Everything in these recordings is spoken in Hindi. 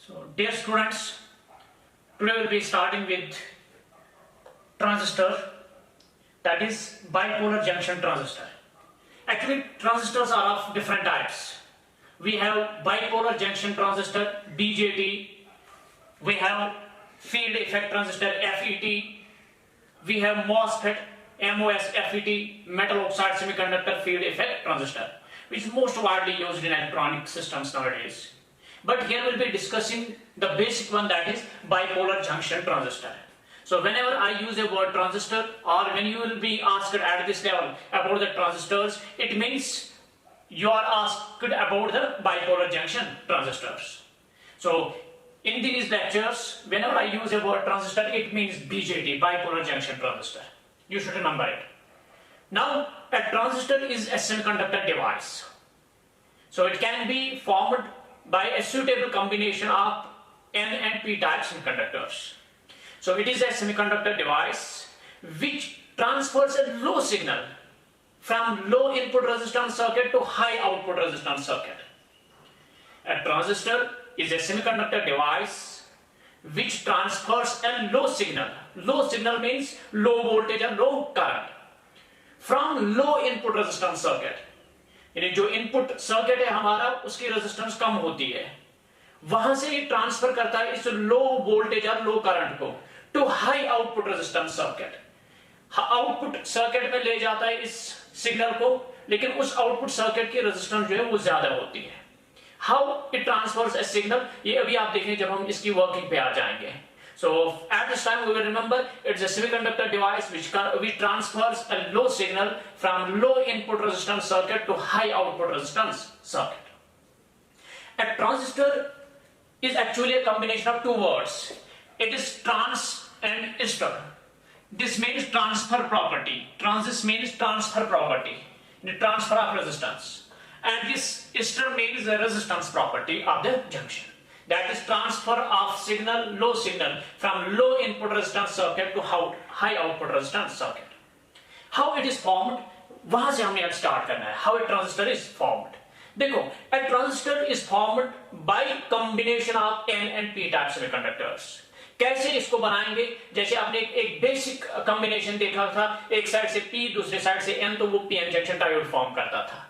So, dear students, today we will be starting with transistor, that is bipolar junction transistor. Actually, transistors are of different types. We have bipolar junction transistor, BJT. We have field effect transistor, FET. We have MOSFET, MOSFET, metal oxide semiconductor field effect transistor, which is most widely used in electronic systems nowadays. But here we'll be discussing the basic one, that is bipolar junction transistor. So whenever I use a word transistor, or when you will be asked at this level about the transistors, it means you are asked about the bipolar junction transistors. So in these lectures, whenever I use a word transistor, it means BJT, bipolar junction transistor. You should remember it. Now, a transistor is a semiconductor device. So it can be formed by a suitable combination of N and P type semiconductors. So it is a semiconductor device which transfers a low signal from low input resistance circuit to high output resistance circuit. A transistor is a semiconductor device which transfers a low signal. Low signal means low voltage and low current from low input resistance circuit. यानी जो इनपुट सर्किट है हमारा, उसकी रेजिस्टेंस कम होती है, वहां से ये ट्रांसफर करता है इस लो वोल्टेज और लो करंट को to high output resistance circuit. Output circuit में ले जाता है इस सिग्नल को, लेकिन उस आउटपुट सर्किट की रेजिस्टेंस जो है वो ज्यादा होती है. How it transfers a signal, ये अभी आप देखेंगे जब हम इसकी वर्किंग पे आ जाएंगे. So at this time we will remember it's a semiconductor device which transfers a low signal from low input resistance circuit to high output resistance circuit. A transistor is actually a combination of two words. It is trans and istor. This means transfer property. Trans means transfer property, the transfer of resistance, and this istor means the resistance property of the junction. That is transfer of signal, low signal, from low input resistance circuit to high output resistance circuit. How it is formed, वहां से हमें start करना है. How a transistor is formed. देखो, a transistor is formed by combination of N and P type semiconductors. कैसे इसको बनाएंगे? जैसे आपने एक बेसिक कॉम्बिनेशन देखा था, एक साइड से P, दूसरे साइड से N, तो वो PN जंक्शन डायोड फॉर्म करता था.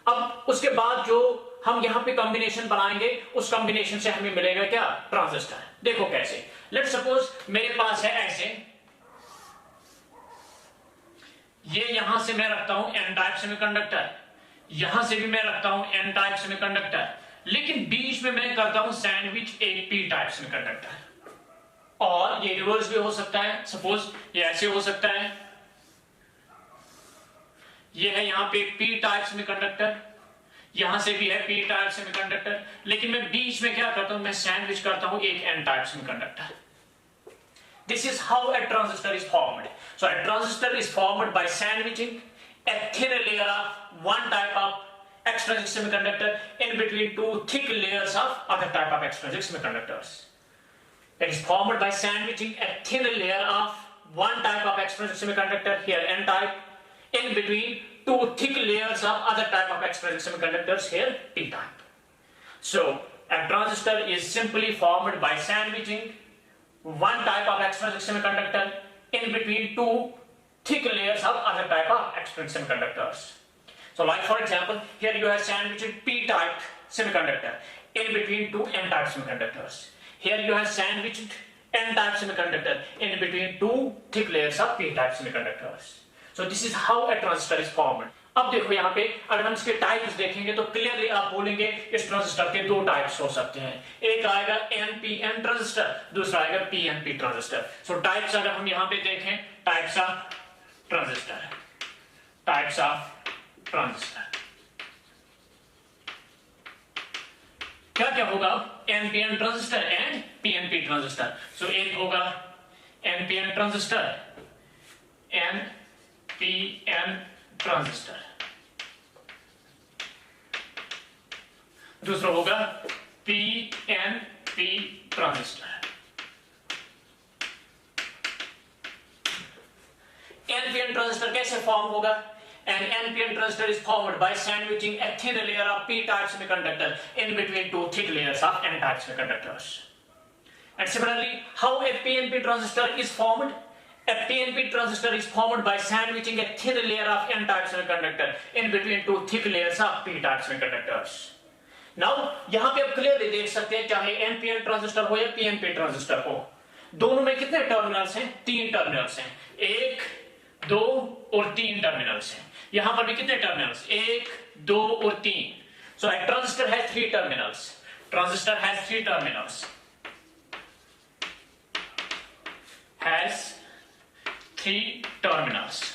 अब उसके बाद जो हम यहां पे कॉम्बिनेशन बनाएंगे, उस कॉम्बिनेशन से हमें मिलेगा क्या? ट्रांजिस्टर. देखो कैसे. लेट सपोज मेरे पास है ऐसे, ये यहां से मैं रखता हूं N टाइप सेमीकंडक्टर, यहां से भी मैं रखता हूं N टाइप सेमीकंडक्टर, लेकिन बीच में मैं करता हूं सैंडविच एक P टाइप सेमीकंडक्टर. और ये रिवर्स भी हो सकता है. सपोज ये ऐसे हो सकता है, ये है यहां पे P टाइप सेमीकंडक्टर, यहां से भी है P टाइप सेमीकंडक्टर, लेकिन मैं बीच में क्या करता हूं? मैं सैंडविच करता हूं एक N type semiconductor. This is how a transistor is formed. So a transistor is formed by sandwiching a thin layer of one type of extrinsic semiconductor in between two thick layers of other type of extrinsic semiconductors. It is formed by sandwiching a thin layer of one type of extrinsic semiconductor, here N type, in between two thick layers of other type of extrinsic semiconductors, here P type. So a transistor is simply formed by sandwiching one type of extrinsic semiconductor in between two thick layers of other type of extrinsic semiconductors. So like for example, here you have sandwiched P type semiconductor in between two N type semiconductors. Here you have sandwiched N type semiconductor in between two thick layers of P type semiconductors. So this is how a transistor is formed. अब देखो यहाँ पे अगर हम इसके टाइप्स देखेंगे तो क्लियरली आप बोलेंगे इस ट्रांजिस्टर के दो टाइप्स हो सकते हैं. एक आएगा NPN ट्रांजिस्टर, दूसरा आएगा PNP ट्रांजिस्टर. सो टाइप्स अगर हम यहाँ पे देखें, types of transistor, types of transistor, क्या क्या होगा? NPN transistor and PNP transistor. So एक होगा NPN ट्रांजिस्टर, NPN ट्रांजिस्टर, दूसरा होगा PNP ट्रांजिस्टर. NPN ट्रांजिस्टर कैसे फॉर्म होगा? An NPN transistor is formed by sandwiching a thin layer of p-type semiconductor in between two thick layers of n-type semiconductors. And similarly, how a PNP transistor is formed? A PNP transistor is formed by sandwiching a thin layer of n-type semiconductor in between two thick layers of p-type semiconductors. Now, यहाँ पे आप क्लियरली देख सकते हैं, चाहे NPN ट्रांजिस्टर हो या PNP ट्रांजिस्टर हो, दोनों में कितने टर्मिनल्स हैं? 3 टर्मिनल्स हैं, 1, 2 और 3 टर्मिनल्स हैं। यहां पर भी कितने टर्मिनल्स? 1, 2 और 3। सो a transistor has 3 terminals. Transistor has 3 terminals. Has 3 terminals.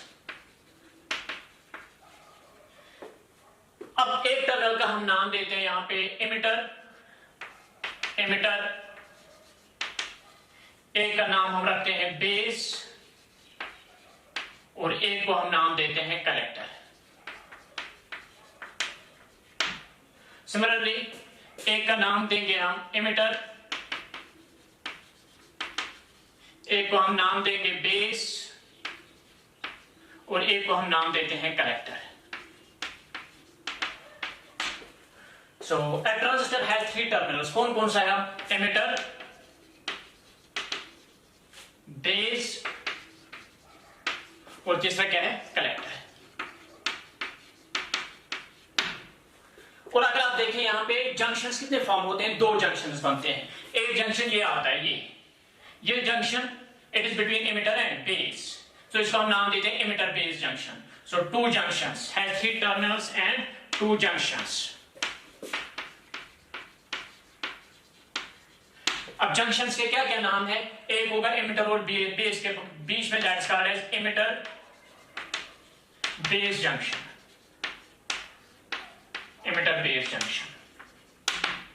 अब एक टर्मिनल का हम नाम देते हैं यहां पे एमिटर, एक का नाम हम रखते हैं बेस और एक को हम नाम देते हैं कलेक्टर। सिमिलरली एक का नाम देंगे हम एमिटर, एक को हम नाम देंगे बेस और एक को हम नाम देते हैं collector. So a transistor has 3 terminals. कौन कौन सा है? एमिटर, बेस और तीसरा क्या है? कलेक्टर। और अगर आप देखें यहां पे जंक्शंस कितने फॉर्म होते हैं? 2 जंक्शंस बनते हैं। एक जंक्शन ये आता है, ये junction it is between emitter and base, तो इसको हम नाम देते हैं emitter base junction. So 2 junctions have 3 terminals and 2 junctions. अब जंक्शंस के क्या क्या नाम है? एक होगा एमिटर और बेस के बीच में, that's called as emitter base junction, emitter base junction.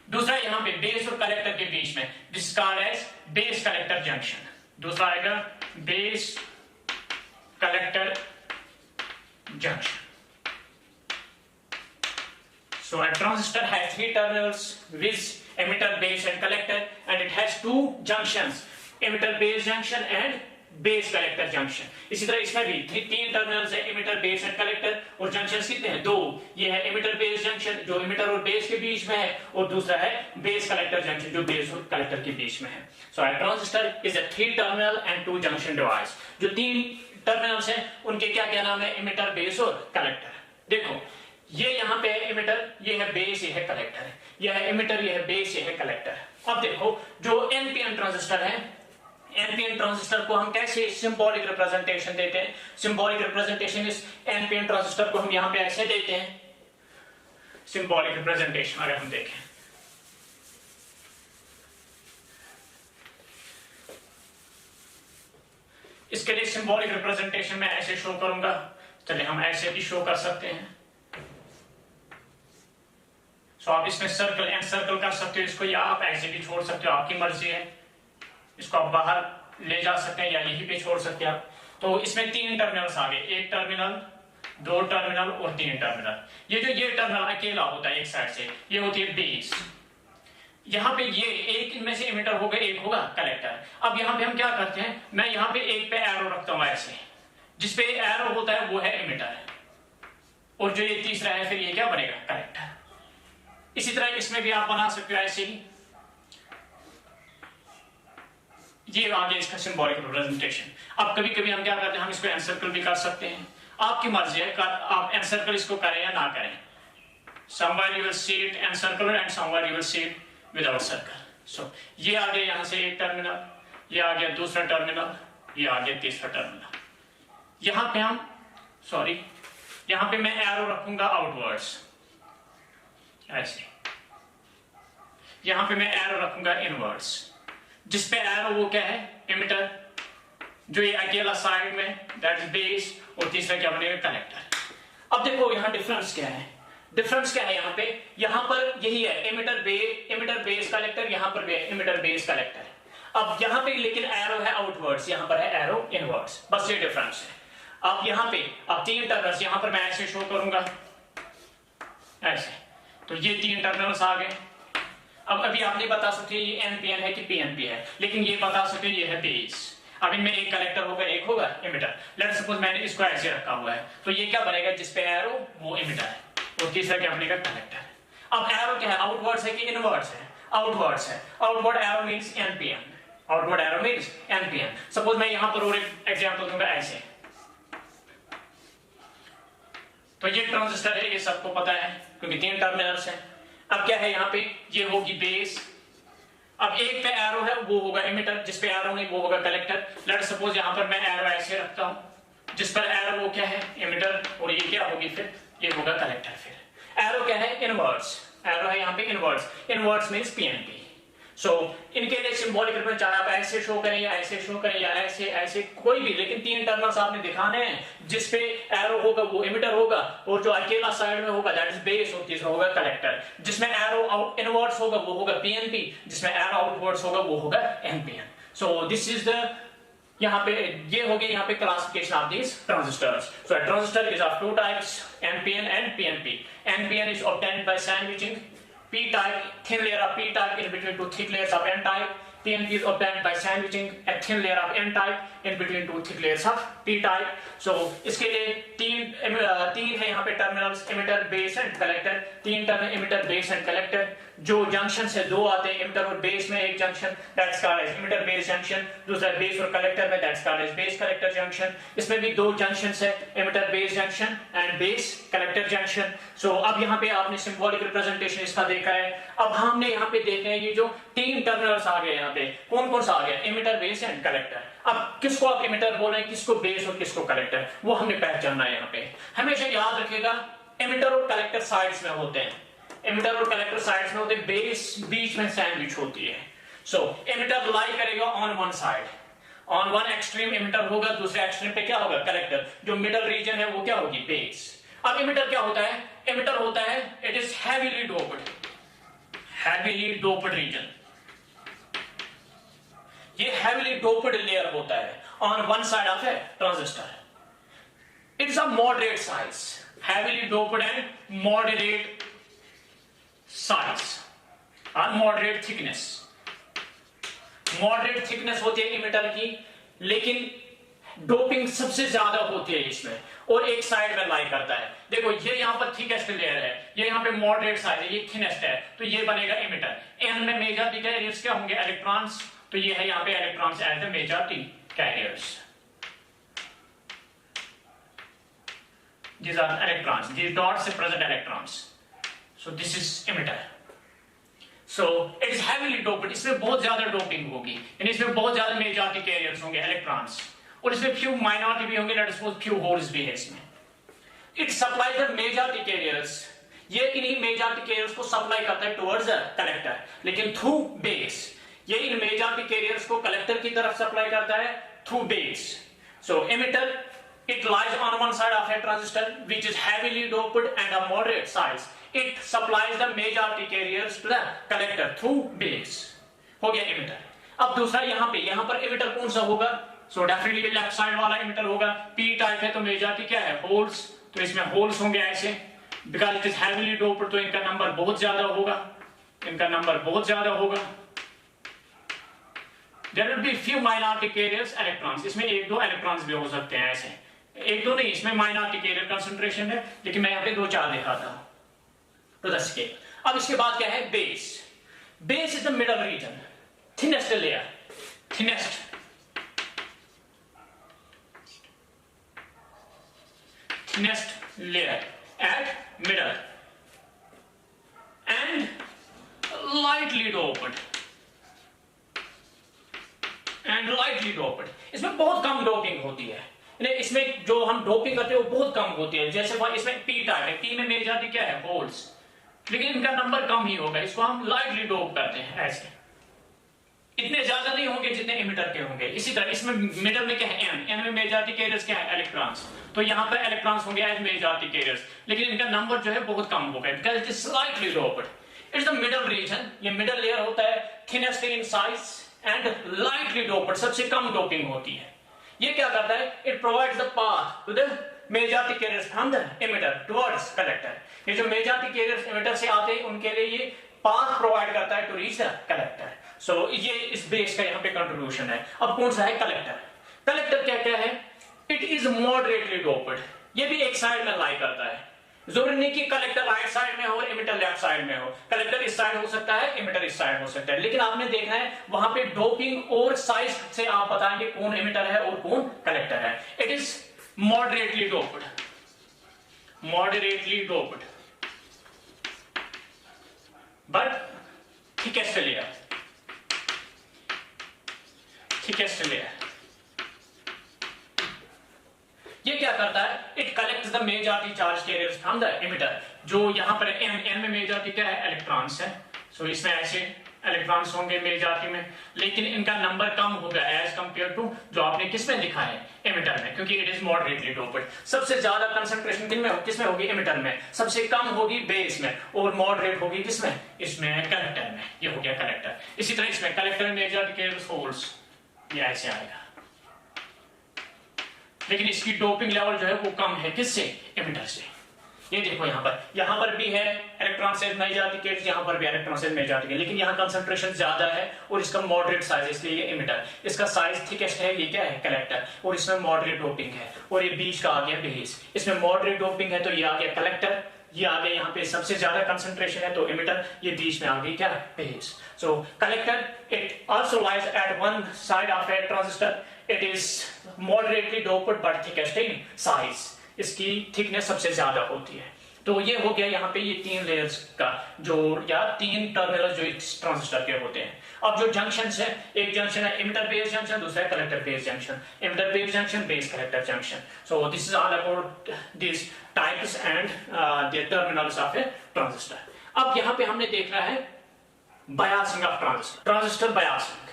दूसरा यहां पे बेस और कलेक्टर के बीच में, this is called as base collector junction. दूसरा आएगा base collector junction. So a transistor has 3 terminals with emitter, base and collector, and it has 2 junctions, emitter base junction and base collector junction. इसी तरह इसमें भी 3 टर्मिनल्स है, emitter, base and collector, और जंक्शंस कितने हैं? 2। ये है emitter base junction जो emitter और base के बीच में है, और दूसरा है base collector junction जो base और collector के बीच में है। So a transistor is a 3 terminal and 2 junction device. जो 3 टर्मिनल्स हैं उनके क्या क्या नाम है? emitter, base और collector। देखो ये यहां पे है एमिटर, ये है बेस, ये है कलेक्टर है, ये है एमिटर, ये है बेस, ये है कलेक्टर। अब देखो जो एनपीएन ट्रांजिस्टर है, एनपीएन ट्रांजिस्टर को हम कैसे सिंबॉलिक रिप्रेजेंटेशन देते हैं? सिंबॉलिक रिप्रेजेंटेशन इस एनपीएन ट्रांजिस्टर को हम यहां पे ऐसे देते हैं। सिंबॉलिक रिप्रेजेंटेशन अगर हम देखें, इसके लिए सिंबॉलिक रिप्रेजेंटेशन मैं ऐसे शो करूंगा। चलिए हम ऐसे भी शो कर सकते हैं। सो आप इसमें सर्कल एंड सर्कल कर सकते हो इसको, या आप ऐसे भी छोड़ सकते हो, आपकी मर्जी है। इसको आप बाहर ले जा सकते हैं या यहीं पे छोड़ सकते हैं आप। तो इसमें 3 टर्मिनल्स आ गए, 1 टर्मिनल, 2 टर्मिनल और 3 टर्मिनल। ये टर्मिनल अकेला होता है एक साइड से, ये होती है बेस। यहाँ पे ये एक इनमें से एमिटर होगा, एक होगा कलेक्टर। अब यहाँ पे हम क्या करते हैं? मैं यहाँ पे एक पे एरो रखता हूँ ऐसे, जिसपे एरो होता है वो है एमिटर, और जो ये तीसरा है फिर ये क्या बनेगा? कलेक्टर। इसी तरह इसमें भी आप बना सकते हो ऐसे ही। ये आगे इसका सिंबॉलिक रिप्रेजेंटेशन। अब कभी कभी हम क्या करते हैं? हम इसको एनसर्कल भी कर सकते हैं, आपकी मर्जी है, आप एनसर्कल इसको करें या ना करें। somewhere you will see it encircled and somewhere you will see it without circle. So ये आ गया यहां से एक टर्मिनल, ये आ गया दूसरा टर्मिनल, ये आ गया तीसरा टर्मिनल। यहां पे हम यहां पे मैं एरो रखूंगा आउटवर्ड्स ऐसे, यहां पे मैं एरो रखूंगा इनवर्ड्स। जिसपे एरो वो क्या है? एमिटर, जो ये अकेला साइड में दैट इज बेस, और तीसरा क्या बनेगा? कलेक्टर। अब देखो यहां डिफरेंस क्या है? डिफरेंस क्या है यहाँ पे? यहाँ पर यही है एमिटर बेस कलेक्टर, यहाँ पर भी एमिटर बेस कलेक्टर। अब यहाँ पे लेकिन एरो है आउटवर्ड्स, यहाँ पर है एरो इनवर्ड्स, बस ये डिफरेंस है। अब यहाँ पे अब 3 टर्मिनल्स, यहाँ पर मैं ऐसे शो करूंगा ऐसे, तो ये 3 टर्मिनल्स आ गए। अब अभी आप नहीं बता सकते ये एनपीएन है कि पीएनपी है, लेकिन ये बता सकते ये है बेस। अब इनमें एक कलेक्टर होगा, एक होगा इमिटर। लेट्स सपोज मैंने इसको ऐसे रखा हुआ है, तो ये क्या बनेगा, जिस पे एरो वो इमिटर है, और तीसरा क्या बनेगा, कलेक्टर। अब एरो क्या है, आउटवर्ड्स है कि इनवर्ड्स है, आउटवर्ड्स है। Outward arrow means NPN, outward arrow means NPN. Suppose मैं यहां पर और एक एग्जांपल दूंगा ऐसे, तो ये ट्रांजिस्टर है, ये सबको पता है क्योंकि 3 टर्मिनल्स हैं। अब क्या है यहाँ पे, ये होगी बेस। अब एक पे एरो है वो होगा इमिटर, जिस पे एरो नहीं वो होगा कलेक्टर। लेट्स सपोज यहाँ पर मैं एरो ऐसे रखता हूं, जिस पर एरो वो क्या है, इमिटर, और ये क्या होगी फिर, ये होगा कलेक्टर। फिर एरो क्या है, इनवर्ड्स, एरो है यहाँ पे इनवर्ड्स, इनवर्ड्स मींस पीएनपी। सो इनके लिए सिंबॉलिक रिप्रेजेंट चाहे आप ऐसे शो करें या ऐसे शो करें या ऐसे ऐसे कोई भी, लेकिन 3 टर्मिनल्स आपने दिखाने हैं, जिस पे एरो होगा वो इमिटर होगा, और जो अकेला साइड में होगा दैट इज बेस, और तीसरा होगा कलेक्टर। जिसमें एरो आउट इनवर्ड्स होगा वो होगा पीएनपी, जिसमें एरो आउटवर्ड्स होगा वो होगा NPN. So this is the, यहाँ पे ये हो गया यहाँ पे classification of these transistors. So a transistor is of 2 types, NPN and PNP. NPN is obtained by sandwiching p-type, thin layer of p-type in between 2 thick layers of n-type. PNP is obtained by sandwiching a thin layer of n-type in between 2 thick layers of p-type. So इसके लिए तीन है यहाँ पे terminals, emitter, base and collector. 3 terminal, emitter, base and collector. जो जंक्शन से 2 आते हैं, इमिटर और बेस में एक junction, that's called as emitter base junction. दूसरा बेस और कलेक्टर में, that's called as base collector junction. इसमें भी 2 जंक्शंस है, emitter base junction and base collector junction. So अब यहाँ पे आपने सिंबॉलिक रिप्रेजेंटेशन इसका देखा है। अब हमने यहाँ पे देखा है ये जो 3 टर्मिनल्स आ गए, यहाँ पे कौन कौन सा आ गया, इमिटर, बेस एंड कलेक्टर। अब किसको आप इमिटर बोल रहे हैं, किसको बेस और किसको कलेक्टर, वो हमने पहचानना है। यहाँ पे हमेशा याद रखिएगा, इमिटर और कलेक्टर साइड्स में होते हैं, इमिटर और कलेक्टर साइड्स में होते हैं, बेस बीच में सैंडविच होती है। सो इमिटर लाई करेगा on one side, on one extreme emitter होगा, दूसरे एक्सट्रीम पे क्या होगा, कलेक्टर। जो मिडल रीजन है वो क्या होगी, बेस। अब इमिटर क्या होता है, इमिटर होता है it is heavily doped, heavily doped region. ये हैवीली डोप्ड लेयर होता है on one side of a transistor. It's a moderate size, heavily doped and moderate size और मॉडरेट थिकनेस। मॉडरेट थिकनेस होती है इमिटर की, लेकिन डोपिंग सबसे ज्यादा होती है इसमें, और एक साइड में लाई करता है। देखो ये यहाँ पर थिकेस्ट लेयर है, ये यहाँ पे मॉडरेट साइज है, ये थिनेस्ट है, तो ये बनेगा इमिटर। एन में मेजॉरिटी कैरियर्स क्या होंगे, इलेक्ट्रॉन्स, तो ये है यहाँ पे electrons as the majority carriers. These are electrons, these dots represent electrons. So this is emitter. So it is heavily doped, इसमें बहुत ज्यादा डोपिंग होगी, यानी इसमें बहुत ज्यादा मेजॉरिटी कैरियर्स होंगे इलेक्ट्रॉन्स, और इसमें फ्यू माइनॉरिटी भी होंगे, लेट्स सपोज फ्यू होल्स भी है इसमें। It supplies the majority carriers, ये इन्हीं मेजॉरिटी कैरियर्स को सप्लाई करता है टुवर्ड्स द कलेक्टर, लेकिन थ्रू बेस। ये इन मेजॉरिटी कैरियर्स को कलेक्टर की तरफ सप्लाई करता है through base. So emitter, it lies on one side of a transistor which is heavily doped and a moderate size. It supplies the majority carriers to the collector through base. हो गया emitter। अब दूसरा यहाँ पर emitter कौन सा होगा, so definitely लेफ्ट साइड वाला emitter होगा। P टाइप है तो मेजॉरिटी क्या है, होल्स, तो इसमें होल्स होंगे ऐसे, because it is heavily doped तो इनका नंबर बहुत ज्यादा होगा, इनका नंबर बहुत ज्यादा होगा। There will be few minority carriers electrons, इसमें 1-2 इलेक्ट्रॉन्स भी हो सकते हैं ऐसे, 1-2 नहीं, इसमें माइनॉरिटी कैरियर कंसंट्रेशन है, लेकिन मैं यहाँ पे 2-4 दिखाता हूं टू द स्केल। अब इसके बाद क्या है, base. Base is the middle region, thinnest layer, thinnest layer at middle and lightly doped, इसमें बहुत कम डोपिंग होती है, इसमें जो हम डोपिंग करते हैं वो बहुत कम होती है। जैसे इसमें पी टाइप है, पी में मेजॉरिटी क्या है, होल्स, लेकिन इनका नंबर कम ही होगा, इसको हम लाइटली डोप करते हैं ऐसे, इतने ज्यादा नहीं होंगे जितने इमिटर के होंगे। इसी तरह इसमें मिडल में क्या है, एन में मेजॉरिटी कैरियर्स क्या है, इलेक्ट्रॉन्स, तो यहाँ पर इलेक्ट्रॉन्स होंगे एज मेजॉरिटी कैरियर्स, लेकिन इनका नंबर जो है बहुत कम होगा because it is slightly doped. It's the middle region, ये मिडल लेयर होता है, thinnest in size and lightly doped, सबसे कम डोपिंग होती है। ये क्या करता है, it provides the path to the majority carriers from the emitter towards collector. ये जो मेजॉरिटी कैरियर्स इमिटर से आते हैं उनके लिए ये पाथ प्रोवाइड करता है टू रीच द कलेक्टर। सो ये इस बेस का यहाँ पे कंट्रीब्यूशन है। अब कौन सा है, कलेक्टर। कलेक्टर क्या क्या है? इट इज मॉडरेटली डोप्ड, ये भी एक साइड में लाई करता है। जरूरी नहीं कि कलेक्टर राइट साइड में हो और इमिटर लेफ्ट साइड में हो, कलेक्टर इस साइड हो सकता है, इमिटर इस साइड हो सकता है, लेकिन आपने देखना है वहां पे डोपिंग और साइज से आप बताएंगे कौन इमिटर है और कौन कलेक्टर है। It is moderately doped, moderately doped but thickest layer, thickest layer. ये क्या करता है? It collects the majority charge carriers from the emitter. जो यहां पर एन में मेजॉरिटी क्या है? इलेक्ट्रॉन्स है। सो इसमें ऐसे इलेक्ट्रॉन्स होंगे मेजॉरिटी में, लेकिन इनका नंबर कम होगा एज कंपेयर टू जो आपने किसमें लिखा है? इमिटर में, क्योंकि इट इज मॉडरेटली डोप्ड। सबसे ज्यादा कंसंट्रेशन किसमें होगी? इमिटर में। सबसे कम होगी बेस में, और मॉडरेट होगी किसमें? इसमें कलेक्टर में। ये हो गया कलेक्टर। इसी तरह इसमें कलेक्टर में मेजॉरिटी कैरियर्स होल्स, ये ऐसे आएगा, लेकिन इसकी डोपिंग लेवल जो है वो कम है। किससे? इमिटर से। ये देखो यहां पर भी है इलेक्ट्रॉन से मेजॉरिटी कैरियर्स, यहां पर भी इलेक्ट्रॉन से मेजॉरिटी, लेकिन यहां कंसंट्रेशन ज्यादा है और इसका मॉडरेट साइज है, इसलिए ये इमिटर। इसका साइज थिकेस्ट है, ये क्या है? कलेक्टर, और इसमें मॉडरेट डोपिंग है, और ये बीच का आ गया बेस। इसमें मॉडरेट डोपिंग है तो ये आ गया कलेक्टर, ये आ गया यहाँ पे सबसे ज्यादा कंसंट्रेशन है तो इमिटर, ये बीच में आ गई क्या? Base. So collector it also lies at one side of a transistor. It is moderately doped but thickest in size, इसकी थिकनेस सबसे ज्यादा होती है। तो ये हो गया यहाँ पे ये तीन लेयर्स का जो, या तीन टर्मिनल जो इस ट्रांजिस्टर के होते हैं। अब जो जंक्शंस है, एक जंक्शन है इमिटर बेस जंक्शन, दूसरा है collector base junction. Emitter base junction, base collector junction. So this is all about this types and the terminals of a transistor. अब यहाँ पे हमने देखना है biasing of transistor, transistor biasing.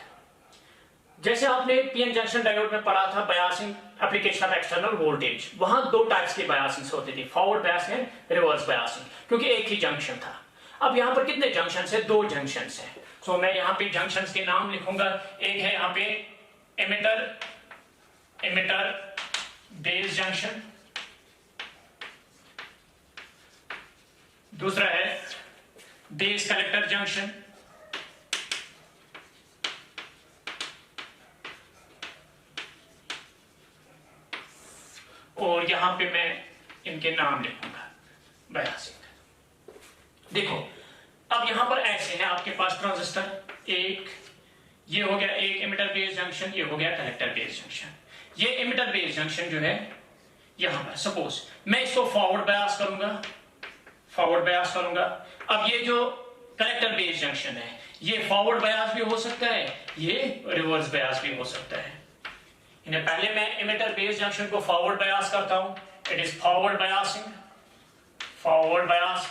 जैसे आपने पीएन जंक्शन डायोड में पढ़ा था biasing application of external voltage, वहां दो टाइप्स की बायसिंग होती थी, forward biasing and reverse biasing, क्योंकि एक ही जंक्शन था। अब यहां पर कितने जंक्शन है? दो जंक्शन है। सो मैं यहां पे जंक्शन के नाम लिखूंगा। एक है यहां पे इमिटर बेस जंक्शन, दूसरा है बेस कलेक्टर जंक्शन, और यहां पे मैं इनके नाम लिखूंगा बायसिंग। देखो अब यहां पर ऐसे है आपके पास ट्रांजिस्टर, एक ये हो गया एक इमिटर बेस जंक्शन, ये हो गया कलेक्टर बेस जंक्शन। ये इमिटर बेस जंक्शन जो है यहां पर सपोज मैं इसको फॉरवर्ड बायस करूंगा, फॉरवर्ड बायस करूंगा। अब ये जो कलेक्टर बेस जंक्शन है ये फॉरवर्ड बायस भी हो सकता है, ये रिवर्स बायस भी हो सकता है। पहले मैं इमिटर बेस जंक्शन को फॉरवर्ड बायस करता हूं, it is forward biasing, forward bias.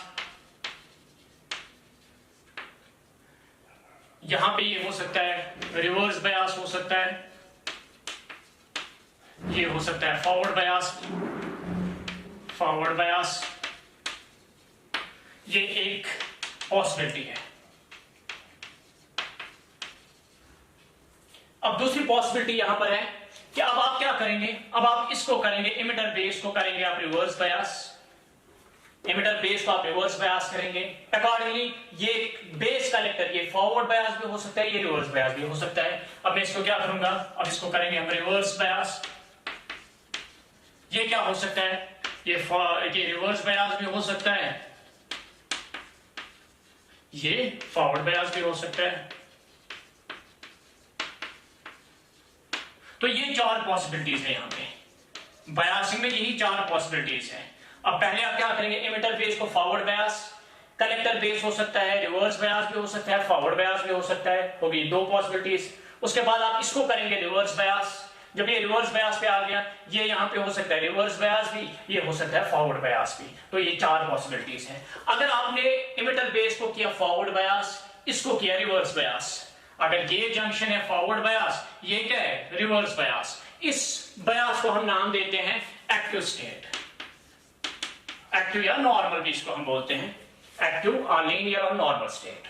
यहां पे ये हो सकता है रिवर्स बायस, हो सकता है ये हो सकता है फॉरवर्ड बायस, फॉरवर्ड बायस। ये एक पॉसिबिलिटी है। अब दूसरी पॉसिबिलिटी यहां पर है कि अब आप क्या करेंगे? अब आप इसको करेंगे, इमिटर बेस को करेंगे आप रिवर्स बायस, इमिटर बेस को आप रिवर्स बायस करेंगे। अकॉर्डिंगली ये बेस कलेक्टर ये फॉरवर्ड बायस भी हो सकता है, ये रिवर्स बायस भी हो सकता है। अब मैं इसको क्या करूंगा? अब इसको करेंगे हम रिवर्स बायस। ये क्या हो सकता है? ये रिवर्स बायस भी हो सकता है, ये फॉरवर्ड बायस भी हो सकता है। तो ये चार पॉसिबिलिटीज है यहां पे बायसिंग में, यही चार पॉसिबिलिटीज है। अब पहले आप क्या करेंगे? इमिटर बेस को फॉरवर्ड बायस, कलेक्टर बेस हो सकता है, रिवर्स बायस भी हो सकता है, फॉरवर्ड बायस भी हो सकता है, होगी दो पॉसिबिलिटीज। उसके बाद आप इसको करेंगे रिवर्स बायस। जब ये रिवर्स बायस पे आ गया, ये यहां पे हो सकता है रिवर्स बायस भी, ये हो सकता है फॉरवर्ड बायस भी। तो ये चार पॉसिबिलिटीज है। अगर आपने इमिटर बेस को किया फॉरवर्ड बायस, इसको किया रिवर्स बायस, अगर ये जंक्शन है फॉरवर्ड बायस, ये क्या है? Reverse bias. इस बायस को हम नाम देते हैं एक्टिव स्टेट, एक्टिव या नॉर्मल भी इसको हम बोलते हैं, एक्टिव और लीनियर और नॉर्मल स्टेट।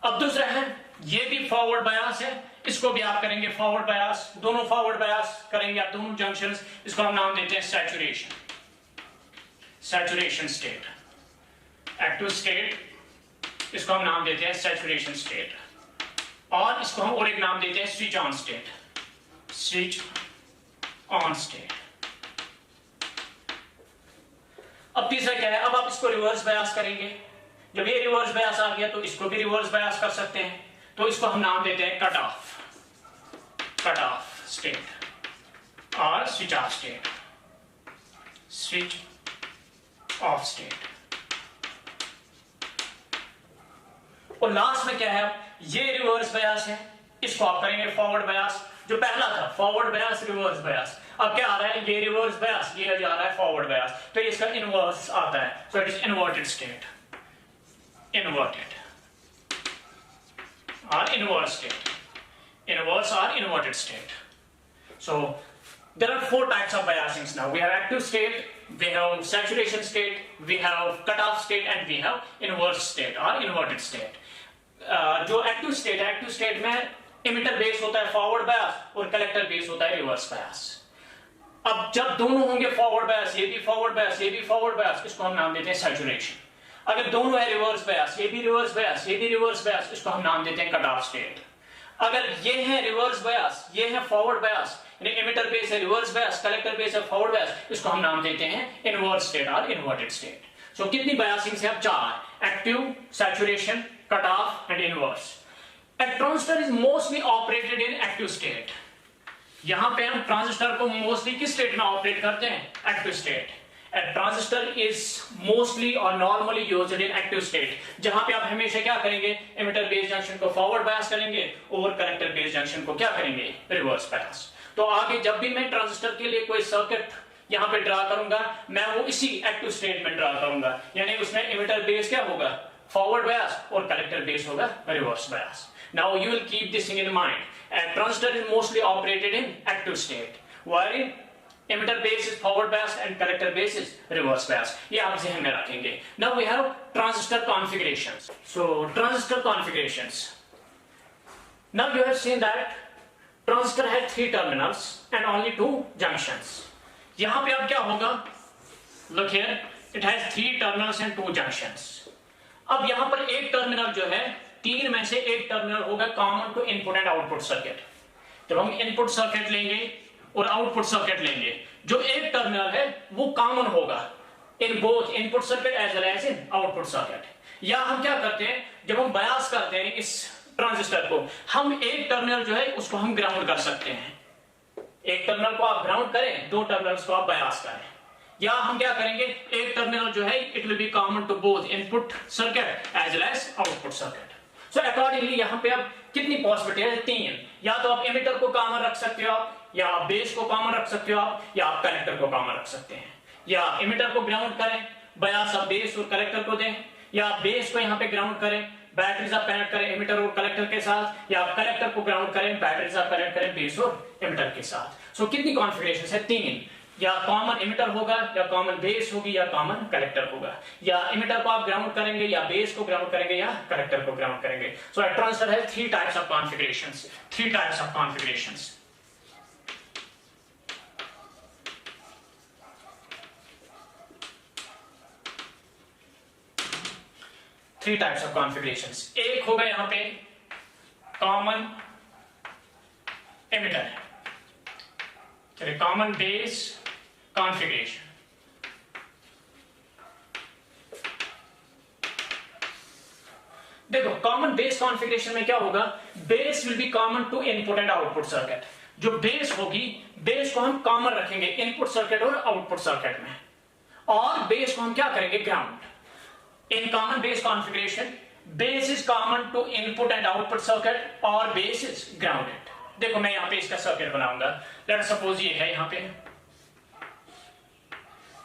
अब दूसरा है ये भी फॉरवर्ड बायस है, इसको भी आप करेंगे फॉरवर्ड बायस, दोनों फॉरवर्ड बायस करेंगे आप दोनों जंक्शंस। इसको हम नाम देते हैं saturation, saturation state. Active state इसको हम नाम देते हैं सैचुरेशन स्टेट, और इसको हम और एक नाम देते हैं switch on state, switch on state. अब तीसरा क्या है, अब आप इसको रिवर्स बायस करेंगे। जब ये रिवर्स बायस आ गया तो इसको भी रिवर्स बायस कर सकते हैं, तो इसको हम नाम देते हैं कट ऑफ स्टेट और switch off state, switch off state. और लास्ट में क्या है, ये रिवर्स बायस है, इसको आप करेंगे फॉरवर्ड बायस। जो पहला था फॉरवर्ड बायस रिवर्स बायस, अब क्या आ रहा है, ये रिवर्स बायस, ये जा रहा है फॉरवर्ड बायस, तो इसका इनवर्स आता है, so it is inverted state, inverted और inverse state, inverse or inverted state. So there are 4 types of biasings now. We have active state, we have saturation state, we have cutoff state, and we have inverse state or inverted state. जो एक्टिव स्टेट है, एक्टिव स्टेट में इमिटर बेस होता है फॉरवर्ड बायस और कलेक्टर बेस होता है रिवर्स बायस। अब जब दोनों होंगे फॉरवर्ड बायस, ये भी फॉरवर्ड बायस, ये भी फॉरवर्ड बायस, इसको हम नाम देते हैं सैचुरेशन। अगर दोनों है रिवर्स बायस, ये भी रिवर्स बायस, ये भी रिवर्स बायस, इसको हम नाम देते हैं कट ऑफ स्टेट। अगर ये है रिवर्स बायस, ये है फॉरवर्ड बायस, यानी इमिटर बेस है रिवर्स बायस, कलेक्टर बेस है फॉरवर्ड बायस, इसको हम नाम देते हैं इनवर्स स्टेट और इन्वर्टेड स्टेट। सो कितनी बायसिंग्स है अब? 4, active, saturation, cut off and inverse. A transistor is mostly operated in active state. यहां पे हम ट्रांजिस्टर को मोस्टली किस स्टेट में ऑपरेट करते हैं? Active state. A transistor is mostly or normally used in active state, जहां पे आप हमेशा क्या करेंगे, एमिटर बेस जंक्शन को फॉरवर्ड बायस करेंगे और कलेक्टर बेस जंक्शन को क्या करेंगे, रिवर्स बायस। तो आगे जब भी मैं ट्रांजिस्टर के लिए कोई सर्किट यहां पे ड्रा करूंगा, मैं वो इसी एक्टिव स्टेट में ड्रा करूंगा, यानी उसमें एमिटर बेस क्या होगा, फॉरवर्ड बायस, और कलेक्टर बेस होगा reverse bias. Now you will keep this thing in mind. A transistor is mostly operated in active state, while emitter base is forward bias and collector base is reverse bias. ये आप ध्यान में रखेंगे। Now we have transistor configurations. So transistor configurations. Now you have seen that transistor has 3 terminals and only 2 junctions. यहाँ पे अब क्या होगा? Look here, it has 3 terminals and 2 junctions. अब यहाँ पर एक टर्मिनल जो है, 3 में से एक टर्मिनल होगा common to input and output circuit. जब हम इनपुट सर्किट लेंगे और आउटपुट सर्किट लेंगे, जो एक टर्मिनल है वो कॉमन होगा in both input circuit as well as in output circuit. या हम क्या करते हैं, जब हम बायस करते हैं इस ट्रांजिस्टर को, हम एक टर्मिनल जो है उसको हम ग्राउंड कर सकते हैं। एक टर्मिनल को आप ग्राउंड करें, 2 टर्मिनल्स को आप बायस करें। या हम क्या करेंगे, एक टर्मिनल जो है it will be common to both input circuit as well as output circuit. So accordingly यहाँ पे अब कितनी पॉसिबिलिटी है? 3। या तो आप एमिटर को कॉमन रख सकते हो आप, या आप बेस को कॉमन रख सकते हो आप, या आप कलेक्टर को कॉमन रख सकते हैं। या एमिटर को ग्राउंड करें, बायस आप बेस और कलेक्टर को दें, या आप बेस को यहाँ पे ग्राउंड करें, बैटरीज आप कनेक्ट करें एमिटर और कलेक्टर के साथ, या आप कलेक्टर को ग्राउंड करें, बैटरीज आप कनेक्ट करें बेस और एमिटर के साथ। सो कितनी कॉन्फ़िगरेशन है? 3। या कॉमन एमिटर होगा, या कॉमन बेस होगी, या कॉमन कलेक्टर होगा। या एमिटर को आप ग्राउंड करेंगे, या बेस को ग्राउंड करेंगे, या कलेक्टर को ग्राउंड करेंगे। सो अ ट्रांजिस्टर है 3 types of configurations, 3 types of configurations. Three types of configurations. एक होगा यहां पे कॉमन एमिटर, चलिए कॉमन बेस कॉन्फ़िगरेशन। देखो कॉमन बेस कॉन्फ़िगरेशन में क्या होगा, base will be common to input and output circuit. जो बेस होगी, बेस को हम कॉमन रखेंगे इनपुट सर्किट और आउटपुट सर्किट में, और बेस को हम क्या करेंगे, ground. In common base configuration, base is common to input and output circuit और बेस इज ग्राउंडेड। देखो मैं यहां पे इसका सर्किट बनाऊंगा, लेट सपोज ये है, यहां पे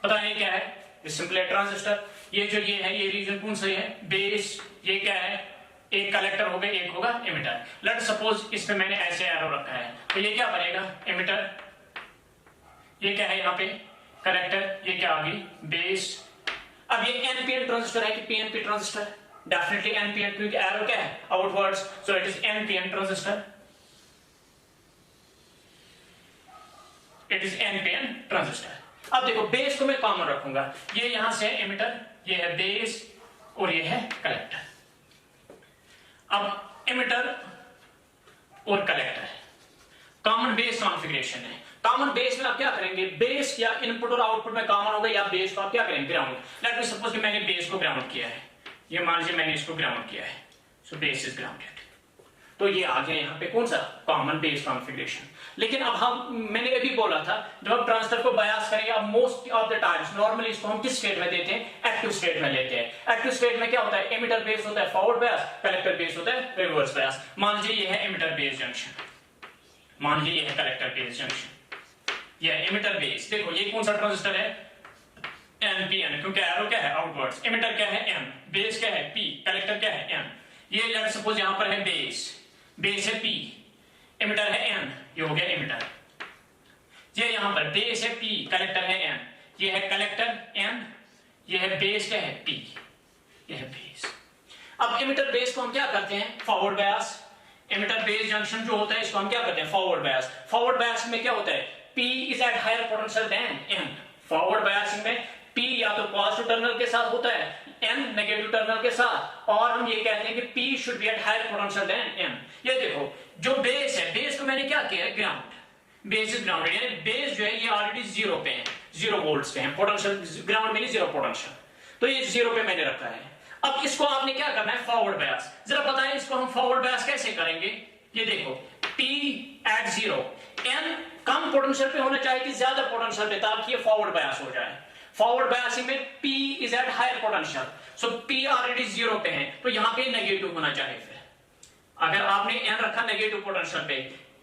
पता नहीं क्या है, ये सिंपल ट्रांजिस्टर। ये जो ये है, ये रीजन कौन सा है, बेस। ये क्या है, एक कलेक्टर होगा, एक होगा एमिटर। लेट सपोज इस पे मैंने ऐसे एरो रखा है, तो ये क्या बनेगा, एमिटर। ये क्या है यहाँ पे, कलेक्टर। ये क्या होगी, बेस। अब ये एनपीएन ट्रांजिस्टर है कि पीएनपी ट्रांजिस्टर? डेफिनेटली एनपीएन, क्योंकि एरो क्या है, outwards, so it is NPN transistor. It is NPN transistor. अब देखो बेस को मैं कॉमन रखूंगा, ये यहां से एमिटर, ये है बेस और ये है कलेक्टर। अब एमिटर और कलेक्टर कॉमन बेस कॉन्फ़िगरेशन है, कॉमन बेस में आप क्या करेंगे, बेस या इनपुट और आउटपुट में कॉमन होगा, या बेस को आप क्या करेंगे, ग्राउंड। लेट मी सपोज कि मैंने बेस को ग्राउंड किया है, ये मान लीजिए मैंने इसको ग्राउंड किया है, सो बेस इज ग्राउंडेड। तो ये आ गया यहाँ पे कौन सा, कॉमन बेस कॉन्फ़िगरेशन। लेकिन अब मैंने अभी बोला था, जब हम ट्रांजिस्टर को बायस करेंगे, अब most of the times normally इसको हम किस स्टेट में देते हैं, एक्टिव स्टेट में लेते हैं। एक्टिव स्टेट में क्या होता है, एमिटर बेस होता है फॉरवर्ड बायस, कलेक्टर बेस होता है रिवर्स बायस। मान लीजिए ये है एमिटर बेस जंक्शन, मान लीजिए ये है कलेक्टर बेस जंक्शन, ये है एमिटर बेस। देखो ये कौन सा ट्रांजिस्टर है, NPN, क्योंकि एरो क्या है, आउटवर्ड्स। एमिटर क्या है, M, बेस क्या है, P, कलेक्टर क्या है, M। ये लेट सपोज यहां पर है बेस, बेस है P, एमिटर है N, ये हो गया एमिटर। ये यहां पर बेस है P, कलेक्टर है N, ये है कलेक्टर N, ये है बेस क्या है P, ये है बेस। अब एमिटर बेस को हम क्या करते हैं, forward bias. Emitter base junction जो होता है इसको हम क्या करते हैं, फॉरवर्ड बायस। फॉरवर्ड बायस में क्या होता है, P is at higher potential than N। Forward biasing में P या तो पॉजिटिव टर्मिनल के साथ होता है, N नेगेटिव टर्मिनल के साथ, और हम ये कहते हैं कि P should be at higher potential than N। ये देखो जो बेस है, बेस को मैंने क्या किया है, ग्राउंड, बेस इज ग्राउंडेड, यानी बेस जो है ये ऑलरेडी जीरो पे है, 0 वोल्ट्स पे है, पोटेंशियल ग्राउंड में जीरो पोटेंशियल, तो ये 0 पे मैंने रखा है। अब इसको आपने क्या करना है, फॉरवर्ड बायस। जरा बताएं इसको हम फॉरवर्ड बायस कैसे करेंगे। ये देखो P एट 0, N कम पोटेंशियल पे होना चाहिए कि ज्यादा पोटेंशियल पे, ताकि ये फॉरवर्ड बायस हो जाए। फॉरवर्ड बायसिंग में P is at higher potential, so P already 0 पे है, तो यहां पे नेगेटिव होना चाहिए। फिर अगर आपने N रखा नेगेटिव पोटेंशियल पे,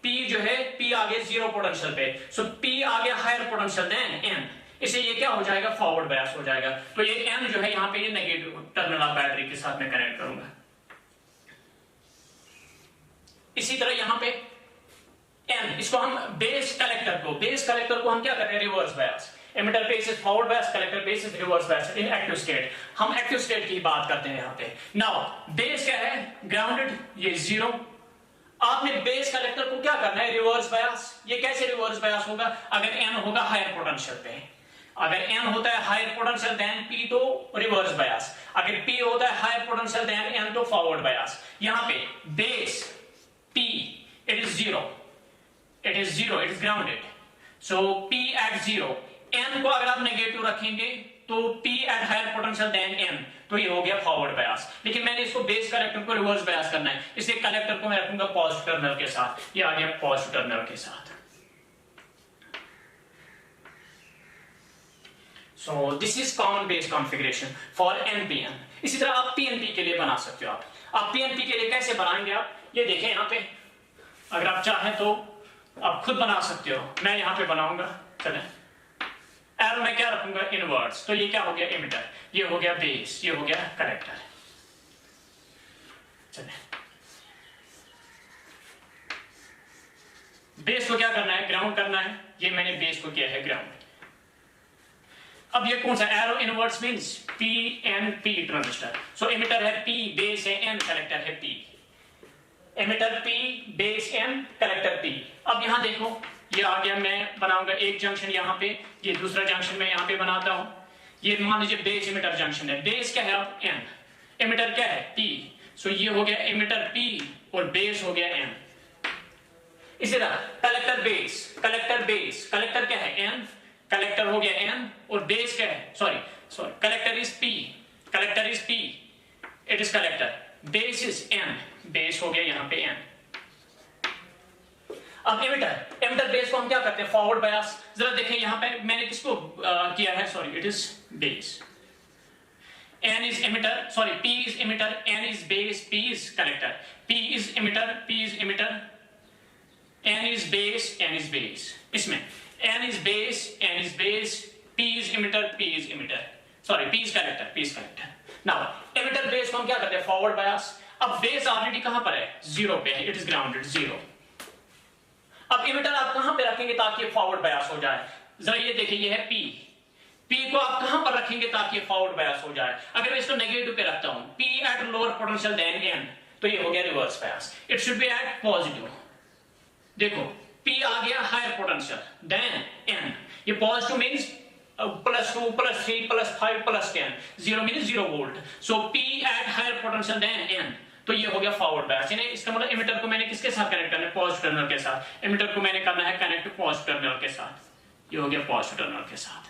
P जो है P आगे 0 पोटेंशियल पे, सो P आगे हायर पोटेंशियल देन N, इसे ये क्या हो जाएगा, फॉरवर्ड बायस हो जाएगा। तो ये N जो है यहाँ पे ये नेगेटिव टर्मिनल ऑफ बैटरी के साथ में कनेक्ट करूंगा। इसी तरह यहाँ पे N, इसको हम बेस कलेक्टर को हम क्या करते हैं, reverse bias. Emitter base is forward bias, collector base is reverse bias in active state. हम एक्टिव स्टेट की बात करते हैं यहाँ पे। नाउ बेस क्या है, ग्राउंडेड, ये 0। आपने बेस कलेक्टर को क्या करना है, रिवर्स बायस। ये कैसे रिवर्स बायस होगा, अगर N होगा हायर पोटेंशियल पे, अगर N होता है हायर पोटेंशियल देन P तो रिवर्स बायस, अगर P होता है हायर पोटेंशियल देन N तो फॉरवर्ड बायस। यहां पे base P it is 0, it is grounded, so P at 0, N को अगर आप नेगेटिव रखेंगे तो P at higher potential than N, तो ये हो गया फॉरवर्ड बायस। लेकिन मैंने इसको बेस कलेक्टर को रिवर्स बायस करना है, इसलिए कलेक्टर को मैं रखूंगा पॉजिटिव टर्मिनल के साथ, ये आ गया पॉजिटिव टर्मिनल के साथ। So this is common base configuration for NPN। इसी तरह आप PNP के लिए बना सकते हो। आप PNP के लिए कैसे बनाएंगे, आप ये देखें यहाँ पे, अगर आप चाहें तो आप खुद बना सकते हो। मैं यहाँ पे बनाऊंगा, चलें, एरो में क्या रखूंगा, इनवर्ट्स। तो ये क्या हो गया, एमिटर, ये हो गया बेस, ये हो गया कलेक्टर। चलें, बेस को क्या करना है, ग्राउंड करना है। ये मैंने बेस को किया है ग्राउंड। अब ये कौन सा, arrow inverts means PNP transistor. So emitter है P, बेस है N, कलेक्टर है P। Emitter P, base N, collector P। अब यहां देखो ये आ गया, मैं बनाऊंगा एक जंक्शन यहाँ पे, ये दूसरा जंक्शन मैं यहाँ पे बनाता हूं। ये मान लीजिए बेस एमिटर जंक्शन है, बेस क्या है अब N, एमिटर क्या है P, सो ये हो गया एमिटर P और बेस हो गया N। इसी तरह कलेक्टर बेस, कलेक्टर क्या है N, कलेक्टर हो गया N और बेस क्या है, sorry collector is P, it is collector, base is N, base हो गया यहाँ पे N। अब एमिटर बेस को हम क्या करते हैं, फॉरवर्ड बायस। जरा देखें यहाँ पे मैंने किसको किया है, sorry it is base, N is emitter, sorry P is emitter, N is base, P is collector, P is emitter, N is base, N is base। इसमें N is base, P is emitter, sorry P is collector। Now emitter base को हम क्या करते हैं, फॉरवर्ड बायस। अब बेस ऑलरेडी कहां पर है, 0 पे है, इट इज ग्राउंडेड 0। अब एमिटर आप कहां पे रखेंगे ताकि ये फॉरवर्ड बायस हो जाए, जरा ये देखिए, ये है P को आप कहां पर रखेंगे ताकि ये फॉरवर्ड बायस हो जाए। अगर मैं इसको नेगेटिव पे रखता हूं, P at lower potential than N, तो ये हो गया reverse bias, it should be at positive. देखो P आ गया हायर पोटेंशियल देन N, ये positive means +2 +3 +5 +10, 0 means 0 volt, so P at higher potential than N, तो ये हो गया फॉरवर्ड बायस। यानी इसका मतलब एमिटर को मैंने किसके साथ कनेक्ट करना है, पॉजिटिव टर्मिनल के साथ। एमिटर को मैंने करना है कनेक्ट पॉजिटिव टर्मिनल के साथ, ये हो गया पॉजिटिव टर्मिनल के साथ।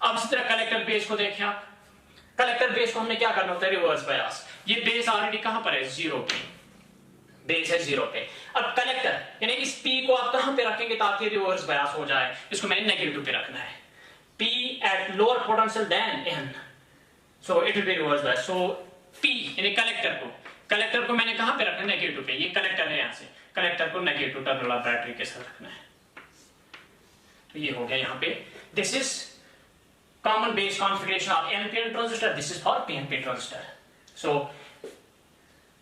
अब इसी तरह कलेक्टर बेस को देखें आप, कलेक्टर बेस को हमने क्या करना होता है, रिवर्स बायस। ये बेस ऑलरेडी कहां पर है, 0 पे, बेस है 0 पे। अब कलेक्टर यानी इस P को आप कहां पे रखेंगे ताकि रिवर्स बायस हो जाए, इसको मैंने नेगेटिव पे रखना है, P at lower potential than N, so it will be reverse bias। so P यानी कलेक्टर को मैंने कहां पे रखना है, नेगेटिव पे। ये कलेक्टर है, यहां से कलेक्टर को नेगेटिव टर्मिनल ऑफ बैटरी के साथ रखना है। तो ये हो गया यहां पे, this is common base configuration of NPN transistor, this is for PNP transistor। so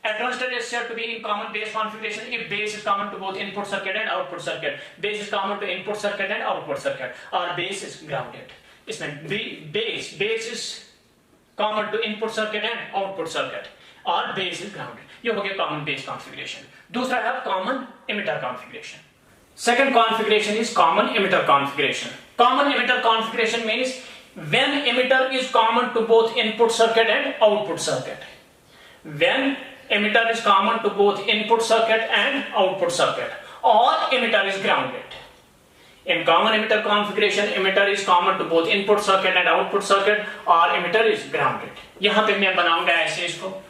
a transistor is said to be in common base configuration if base is common to both input circuit and output circuit, base is common to input circuit and output circuit, or base is grounded। इसमें base is common to input circuit and output circuit, or base is grounded। ये हो गया common base configuration। दूसरा है common emitter configuration। Second configuration is common emitter configuration। Common emitter configuration means when emitter is common to both input circuit and output circuit, when emitter is common to both input circuit and output circuit, or emitter is grounded। In common emitter configuration, emitter is common to both input circuit and output circuit, or emitter is grounded। यहां पे मैं बनाऊंगा ऐसे इसको,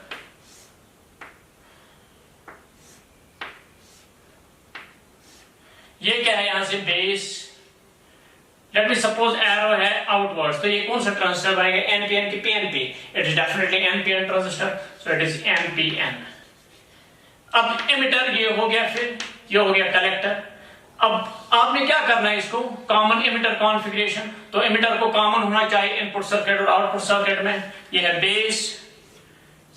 ये क्या है, यहां से base, let me suppose arrow है आउटवर्ड्स, तो ये कौन सा ट्रांजिस्टर बनेगा, एनपीएन की PNP, it is definitely NPN transistor, so it is NPN. अब एमिटर ये हो गया, फिर ये हो गया कलेक्टर। अब आपने क्या करना है इसको, कॉमन एमिटर कॉन्फ़िगरेशन, तो एमिटर को कॉमन होना चाहिए इनपुट सर्किट और आउटपुट सर्किट में। ये है बेस,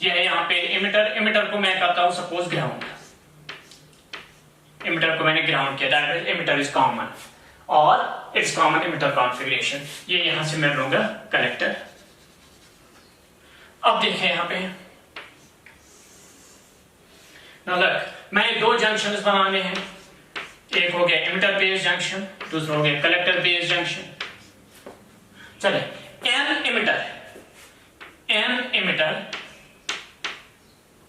ये है यहाँ पे एमिटर, एमिटर को मैं करता हूं सपोज ग्राउंड, एमिटर को मैंने ग्राउंड किया, that is emitter is common और इट्स कॉमन एमिटर कॉन्फ़िगरेशन। ये यहां से मैं लूंगा कलेक्टर। अब देखें यहां पे, मैंने 2 जंक्शंस बनाने हैं, एक हो गया एमिटर बेस जंक्शन, दूसरा हो गया कलेक्टर बेस जंक्शन। चले, एन एमिटर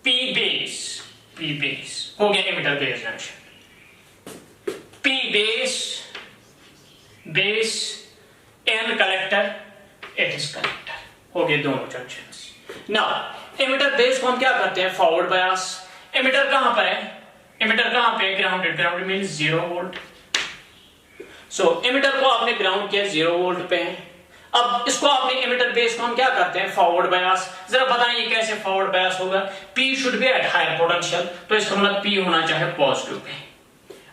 पी बेस हो गया emitter base junction, P base N collector, it is collector, हो गए दोनों जंक्शंस। नाउ एमिटर बेस को हम क्या करते हैं, फॉरवर्ड बायस। एमिटर कहां पर है, एमिटर कहां पे, ग्राउंडेड मींस 0 वोल्ट। सो एमिटर को आपने ग्राउंड किया 0 वोल्ट पे है। अब इसको आपने एमिटर बेस को हम क्या करते हैं, फॉरवर्ड बायस। जरा बताइए कैसे फॉरवर्ड बायस होगा, P should be at higher potential, तो इसका मतलब P होना चाहिए पॉजिटिव पे।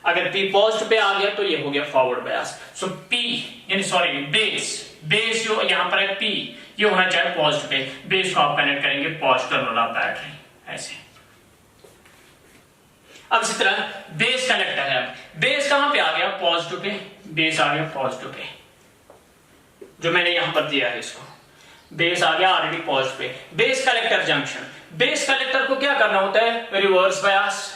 अगर P पॉजिटिव पे आ गया तो ये हो गया फॉरवर्ड बायस। सो P यानी सॉरी बेस जो यहां पर है P, ये होना चाहिए पॉजिटिव पे। बेस को आप कनेक्ट करेंगे पॉजिटिव टर्मिनल बैटरी, ऐसे। अब इसी तरह बेस कलेक्टर है, बेस कहां पे आ गया, पॉजिटिव पे, बेस आ गया पॉजिटिव पे, जो मैंने यहां पर दिया है इसको, बेस आ गया already positive pay. Base collector junction, base collector को क्या करना होता है, रिवर्स बायस।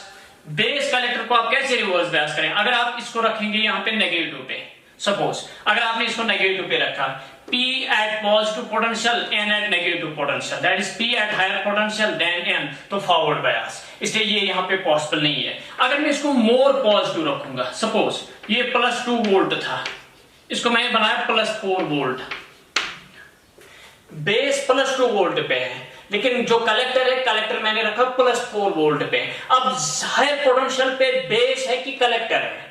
बेस कलेक्टर को आप कैसे रिवर्स बायस करें, अगर आप इसको रखेंगे यहां पे नेगेटिव पे, सपोज अगर आपने इसको नेगेटिव पे रखा, P at positive potential, N at negative potential, that is P at higher potential than N, तो फॉरवर्ड बायस, इसलिए ये यहाँ पे पॉसिबल नहीं है। अगर मैं इसको मोर पॉजिटिव रखूंगा, सपोज ये +2 वोल्ट था, इसको मैंने बनाया +4 वोल्ट, बेस +2 वोल्ट पे है, लेकिन जो कलेक्टर है, कलेक्टर मैंने रखा +4 वोल्ट पे। अब हायर पोटेंशियल पे बेस है कि कलेक्टर है,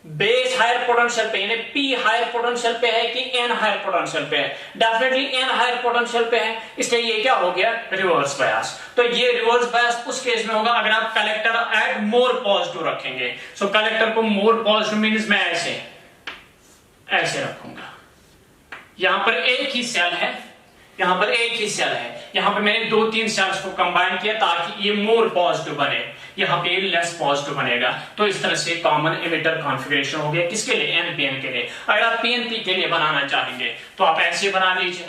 बेस हायर पोटेंशियल पे, यानी P हायर पोटेंशियल पे है कि N हायर पोटेंशियल पे है, डेफिनेटली N हायर पोटेंशियल पे है, इसलिए ये क्या हो गया, रिवर्स बायस। तो ये रिवर्स बायस उस केस में होगा अगर आप कलेक्टर एट मोर पॉजिटिव रखेंगे। सो कलेक्टर को मोर पॉजिटिव मींस मैं ऐसे रखूंगा, यहां पर एक ही सेल है, यहां पर एक ही सेल है, यहां पे मैंने 2-3 सेल्स को कंबाइन किया ताकि ये मोर पॉजिटिव बने, यहां पे लेस पॉजिटिव बनेगा। तो इस तरह से कॉमन एमिटर कॉन्फ़िगरेशन हो गया, किसके लिए, एनपीएन के लिए। अगर आप पीएनपी के लिए बनाना चाहेंगे तो आप ऐसे बना लीजिए।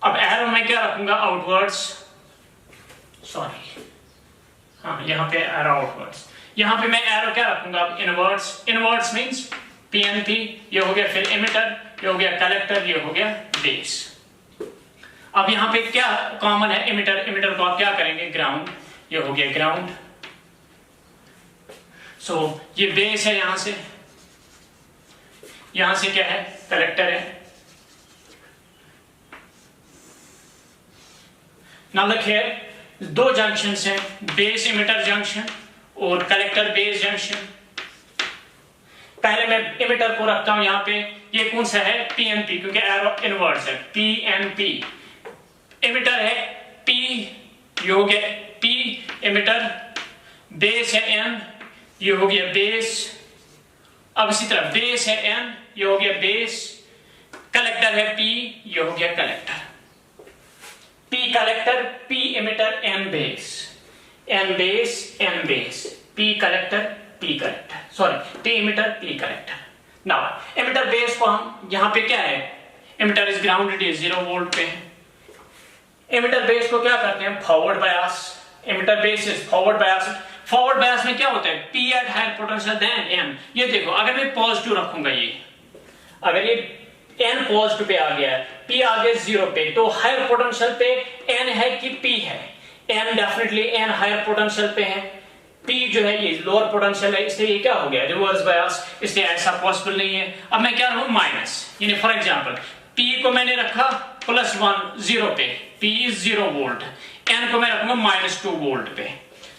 अब एरो में क्या रखूंगा, आउटवर्ड्स, सॉरी हाँ यहां पे एरो आउटवर्ड्स, यहां पे मैं एरो क्या रखूंगा, इनवर्ड्स। इनवर्ड्स मींस पीएनपी, ये हो गया, फिर एमिटर, ये हो गया कलेक्टर, ये हो गया बेस। अब यहाँ पे क्या कॉमन है, एमिटर, एमिटर को आप क्या करेंगे, ग्राउंड, ये हो गया ग्राउंड। सो ये बेस है, यहां से क्या है, कलेक्टर है। नाउ लुक हियर, दो जंक्शंस हैं, बेस एमिटर जंक्शन और कलेक्टर बेस जंक्शन। पहले मैं एमिटर को रखता हूं यहां पे, ये कौन सा है, पीएनपी, क्योंकि एरो इनवर्स है, पीएनपी। एमिटर है पी, ये हो गया पी एमिटर, बेस है एन, ये हो गया बेस। अब इसी तरह बेस है एन, ये हो गया बेस, कलेक्टर है पी, ये हो गया collector. P collector, P emitter, N base, N base, N base, P collector, P collector, sorry P emitter, P collector. Now emitter base को हम यहां पे क्या है, एमिटर इज ग्राउंडेड, ये 0 वोल्ट पे है। एमिटर बेस को क्या करते हैं, forward bias, emitter base is forward bias. फॉरवर्ड बायस में क्या होता है, P at higher potential than N. ये देखो, अगर मैं पॉजिटिव रखूंगा, ये अगर ये एन पॉजिटिव पे आ गया है, पी आ गया 0 पे, तो हायर पोटेंशियल पे एन है कि पी है, N definitely N higher potential पे है, पी जो है ये लोअर पोटेंशियल है, इसलिए ये क्या हो गया, रिवर्स बायस, इसलिए ऐसा पॉसिबल नहीं है। अब मैं क्या रखूं, माइनस, यानी फॉर एग्जांपल पी को मैंने रखा +1 0 पे, पी इज 0 वोल्ट, एन को मैं रखूंगा -2 वोल्ट पे।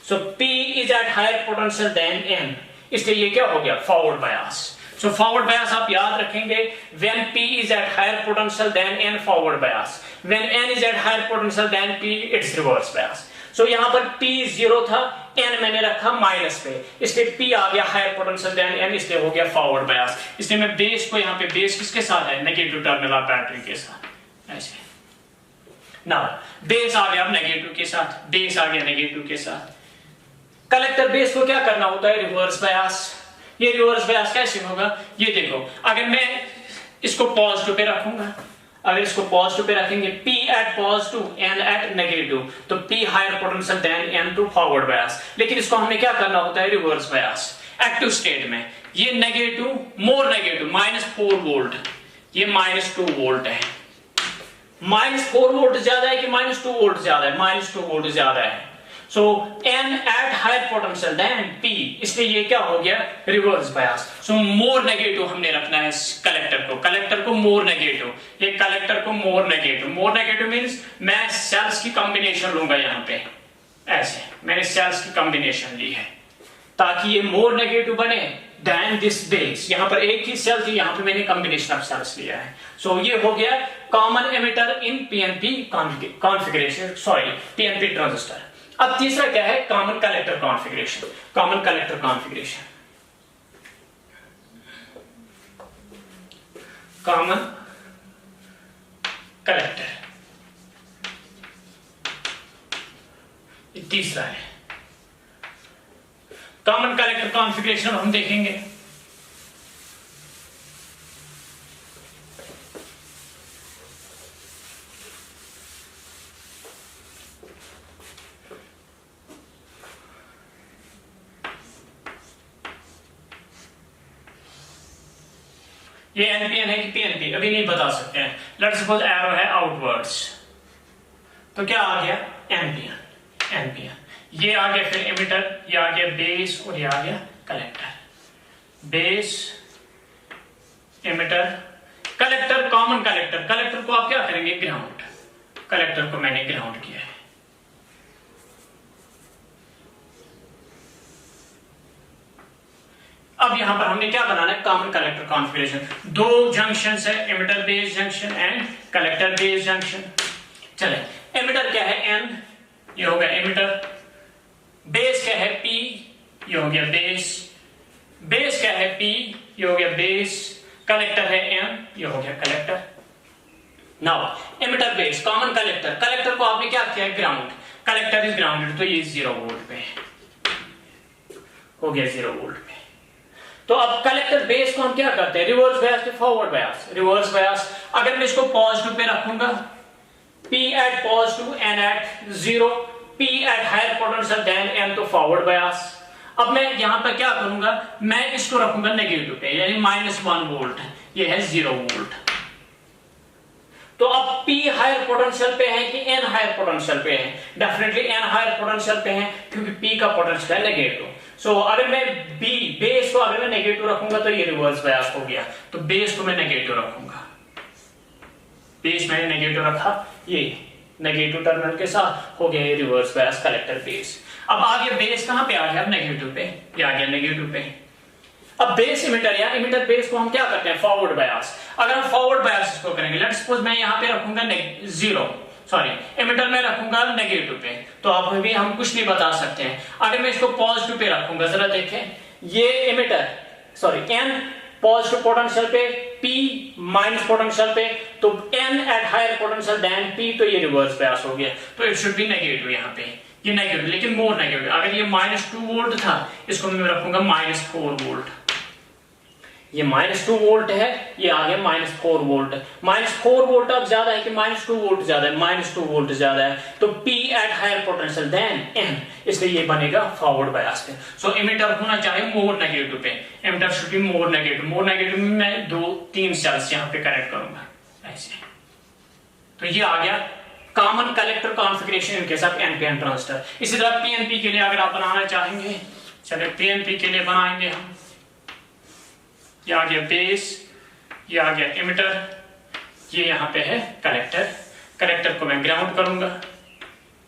सो P is at higher potential than N, इसलिए ये क्या हो गया, forward bias. So forward bias आप याद रखेंगे, when P is at higher potential than N, forward bias, when N is at higher potential than P, it's reverse bias। सो यहां पर P 0 था, N मैंने रखा माइनस पे, इसलिए P आ गया हायर पोटेंशियल देन N, इसलिए हो गया फॉरवर्ड बायस। इसलिए मैं बेस को यहां पे, बेस किसके साथ है, नेगेटिव टर्मिनल ऑफ बैटरी के साथ, ऐसे। नाउ बेस आ गया नेगेटिव के साथ, बेस आ गया नेगेटिव के साथ। कलेक्टर बेस को क्या करना होता है, रिवर्स बायस। ये रिवर्स बायस कैसे होगा, ये देखो, अगर मैं इसको पॉजिटिव पे रखूंगा, अगर इसको पॉजिटिव पे रखेंगे, P at positive, N at negative, तो P higher potential than N to forward bias. लेकिन इसको हमें क्या करना होता है, रिवर्स बायस। एक्टिव स्टेट में ये नेगेटिव, मोर नेगेटिव, -4 वोल्ट, ये -2 वोल्ट है। -4 वोल्ट ज्यादा है कि -2 वोल्ट ज्यादा है, -2 वोल्ट ज्यादा है। So N at higher potential than P, इसलिए ये क्या हो गया, रिवर्स बायस। सो मोर नेगेटिव हमने रखना है कलेक्टर को मोर नेगेटिव, ये कलेक्टर को more negative. More negative means मैं सेल्स की कॉम्बिनेशन लूंगा, यहां पे ऐसे मैंने सेल्स की कॉम्बिनेशन ली है ताकि ये मोर नेगेटिव बने देन दिस बेस। यहां पर एक ही सेल थी, यहां पे मैंने कॉम्बिनेशन ऑफ सेल्स लिया है। सो ये हो गया common emitter in PNP configuration, sorry PNP transistor. अब तीसरा क्या है, common collector configuration. Common collector configuration, common collector, ये तीसरा है। कॉमन कलेक्टर कॉन्फ़िगरेशन हम देखेंगे। ये एनपीएन है कि पीएनपी अभी नहीं बता सकते हैं। लेट्स सपोज एरो है आउटवर्ड्स, तो क्या आ गया, एनपीएन, एनपीएन। ये आ गया फिर एमिटर, ये आ गया बेस और ये आ गया collector. Base, emitter, collector, common collector. Collector को आप क्या करेंगे, ग्राउंड। कलेक्टर को मैंने ग्राउंड किया है। अब यहां पर हमने क्या बनाना है, कॉमन कलेक्टर कॉन्फ़िगरेशन। दो जंक्शंस है, emitter base junction and collector base junction. चले, एमिटर क्या है, एन, ये हो गया एमिटर। बेस क्या है, पी, ये हो गया बेस। बेस क्या है, पी, ये हो गया बेस। कलेक्टर है एन, ये हो गया collector. Now emitter base, common collector. Collector को आपने क्या किया है, ग्राउंड। कलेक्टर इज ग्राउंडेड, तो ये 0 वोल्ट पे हो गया, 0 वोल्ट पे। तो अब कलेक्टर बेस को हम क्या करते हैं, रिवर्स बायस के फॉरवर्ड बायस। रिवर्स बायस, अगर मैं इसको पॉजिटिव पे रखूंगा, P at positive, N at 0, P at higher potential than N, तो फॉरवर्ड बायस। अब मैं यहां पर क्या करूंगा, मैं इसको रखूंगा नेगेटिव पे, यानी -1 वोल्ट, ये है 0 वोल्ट। तो अब P हायर पोटेंशियल पे है कि N हायर पोटेंशियल पे है? डेफिनेटली N हायर पोटेंशियल पे है, क्योंकि P का पोटेंशियल है नेगेटिव। सो अगर मैं बेस को अगर मैं नेगेटिव रखूंगा तो ये रिवर्स बायस हो गया, तो बेस को मैं नेगेटिव रखूंगा। बेस मैंने नेगेटिव रखा, ये नेगेटिव टर्मिनल के साथ हो गया ये रिवर्स बायस कलेक्टर बेस। अब आ गया बेस कहां पे आ गया? अब नेगेटिव पे, ये आ गया नेगेटिव पे। अब बेस इमिटर या इमिटर बेस को हम क्या करते हैं? फॉरवर्ड बायस। अगर हम फॉरवर्ड बायस इसको करेंगे, लेट्स सपोज मैं यहां पे रखूंगा इमिटर में रखूंगा नेगेटिव पे, तो आप भी हम कुछ नहीं बता सकते हैं। अगर मैं इसको पॉजिटिव पे रखूंगा, जरा देखें, ये इमिटर एन पॉजिटिव पोटेंशियल पे, P माइनस पोटेंशियल पे, तो N at higher potential than P, तो ये रिवर्स बायस हो गया, तो इट शुड बी नेगेटिव। यहाँ पे ये नेगेटिव, लेकिन मोर नेगेटिव। अगर ये -2 वोल्ट था, इसको मैं रखूंगा -4 वोल्ट। ये -2 वोल्ट है, ये आ गया -4 वोल्ट। -4 वोल्ट अब ज्यादा है कि -2 वोल्ट ज्यादा है? -2 वोल्ट ज्यादा है, तो P at higher potential than N, इसलिए ये बनेगा फॉरवर्ड बायस पे। सो इमिटर होना चाहिए मोर नेगेटिव पे, emitter should be more negative. More negative में मैं 2-3 सेल्स यहाँ पे कनेक्ट करूंगा ऐसे। तो ये आ गया common collector configuration in case of NPN transistor. इसी तरह PNP के लिए अगर आप बनाना चाहेंगे, चलिए PNP के लिए बनाएंगे हम। ये आ गया बेस, ये आ गया इमिटर, ये यहां पे है कलेक्टर। कलेक्टर को मैं ग्राउंड करूंगा,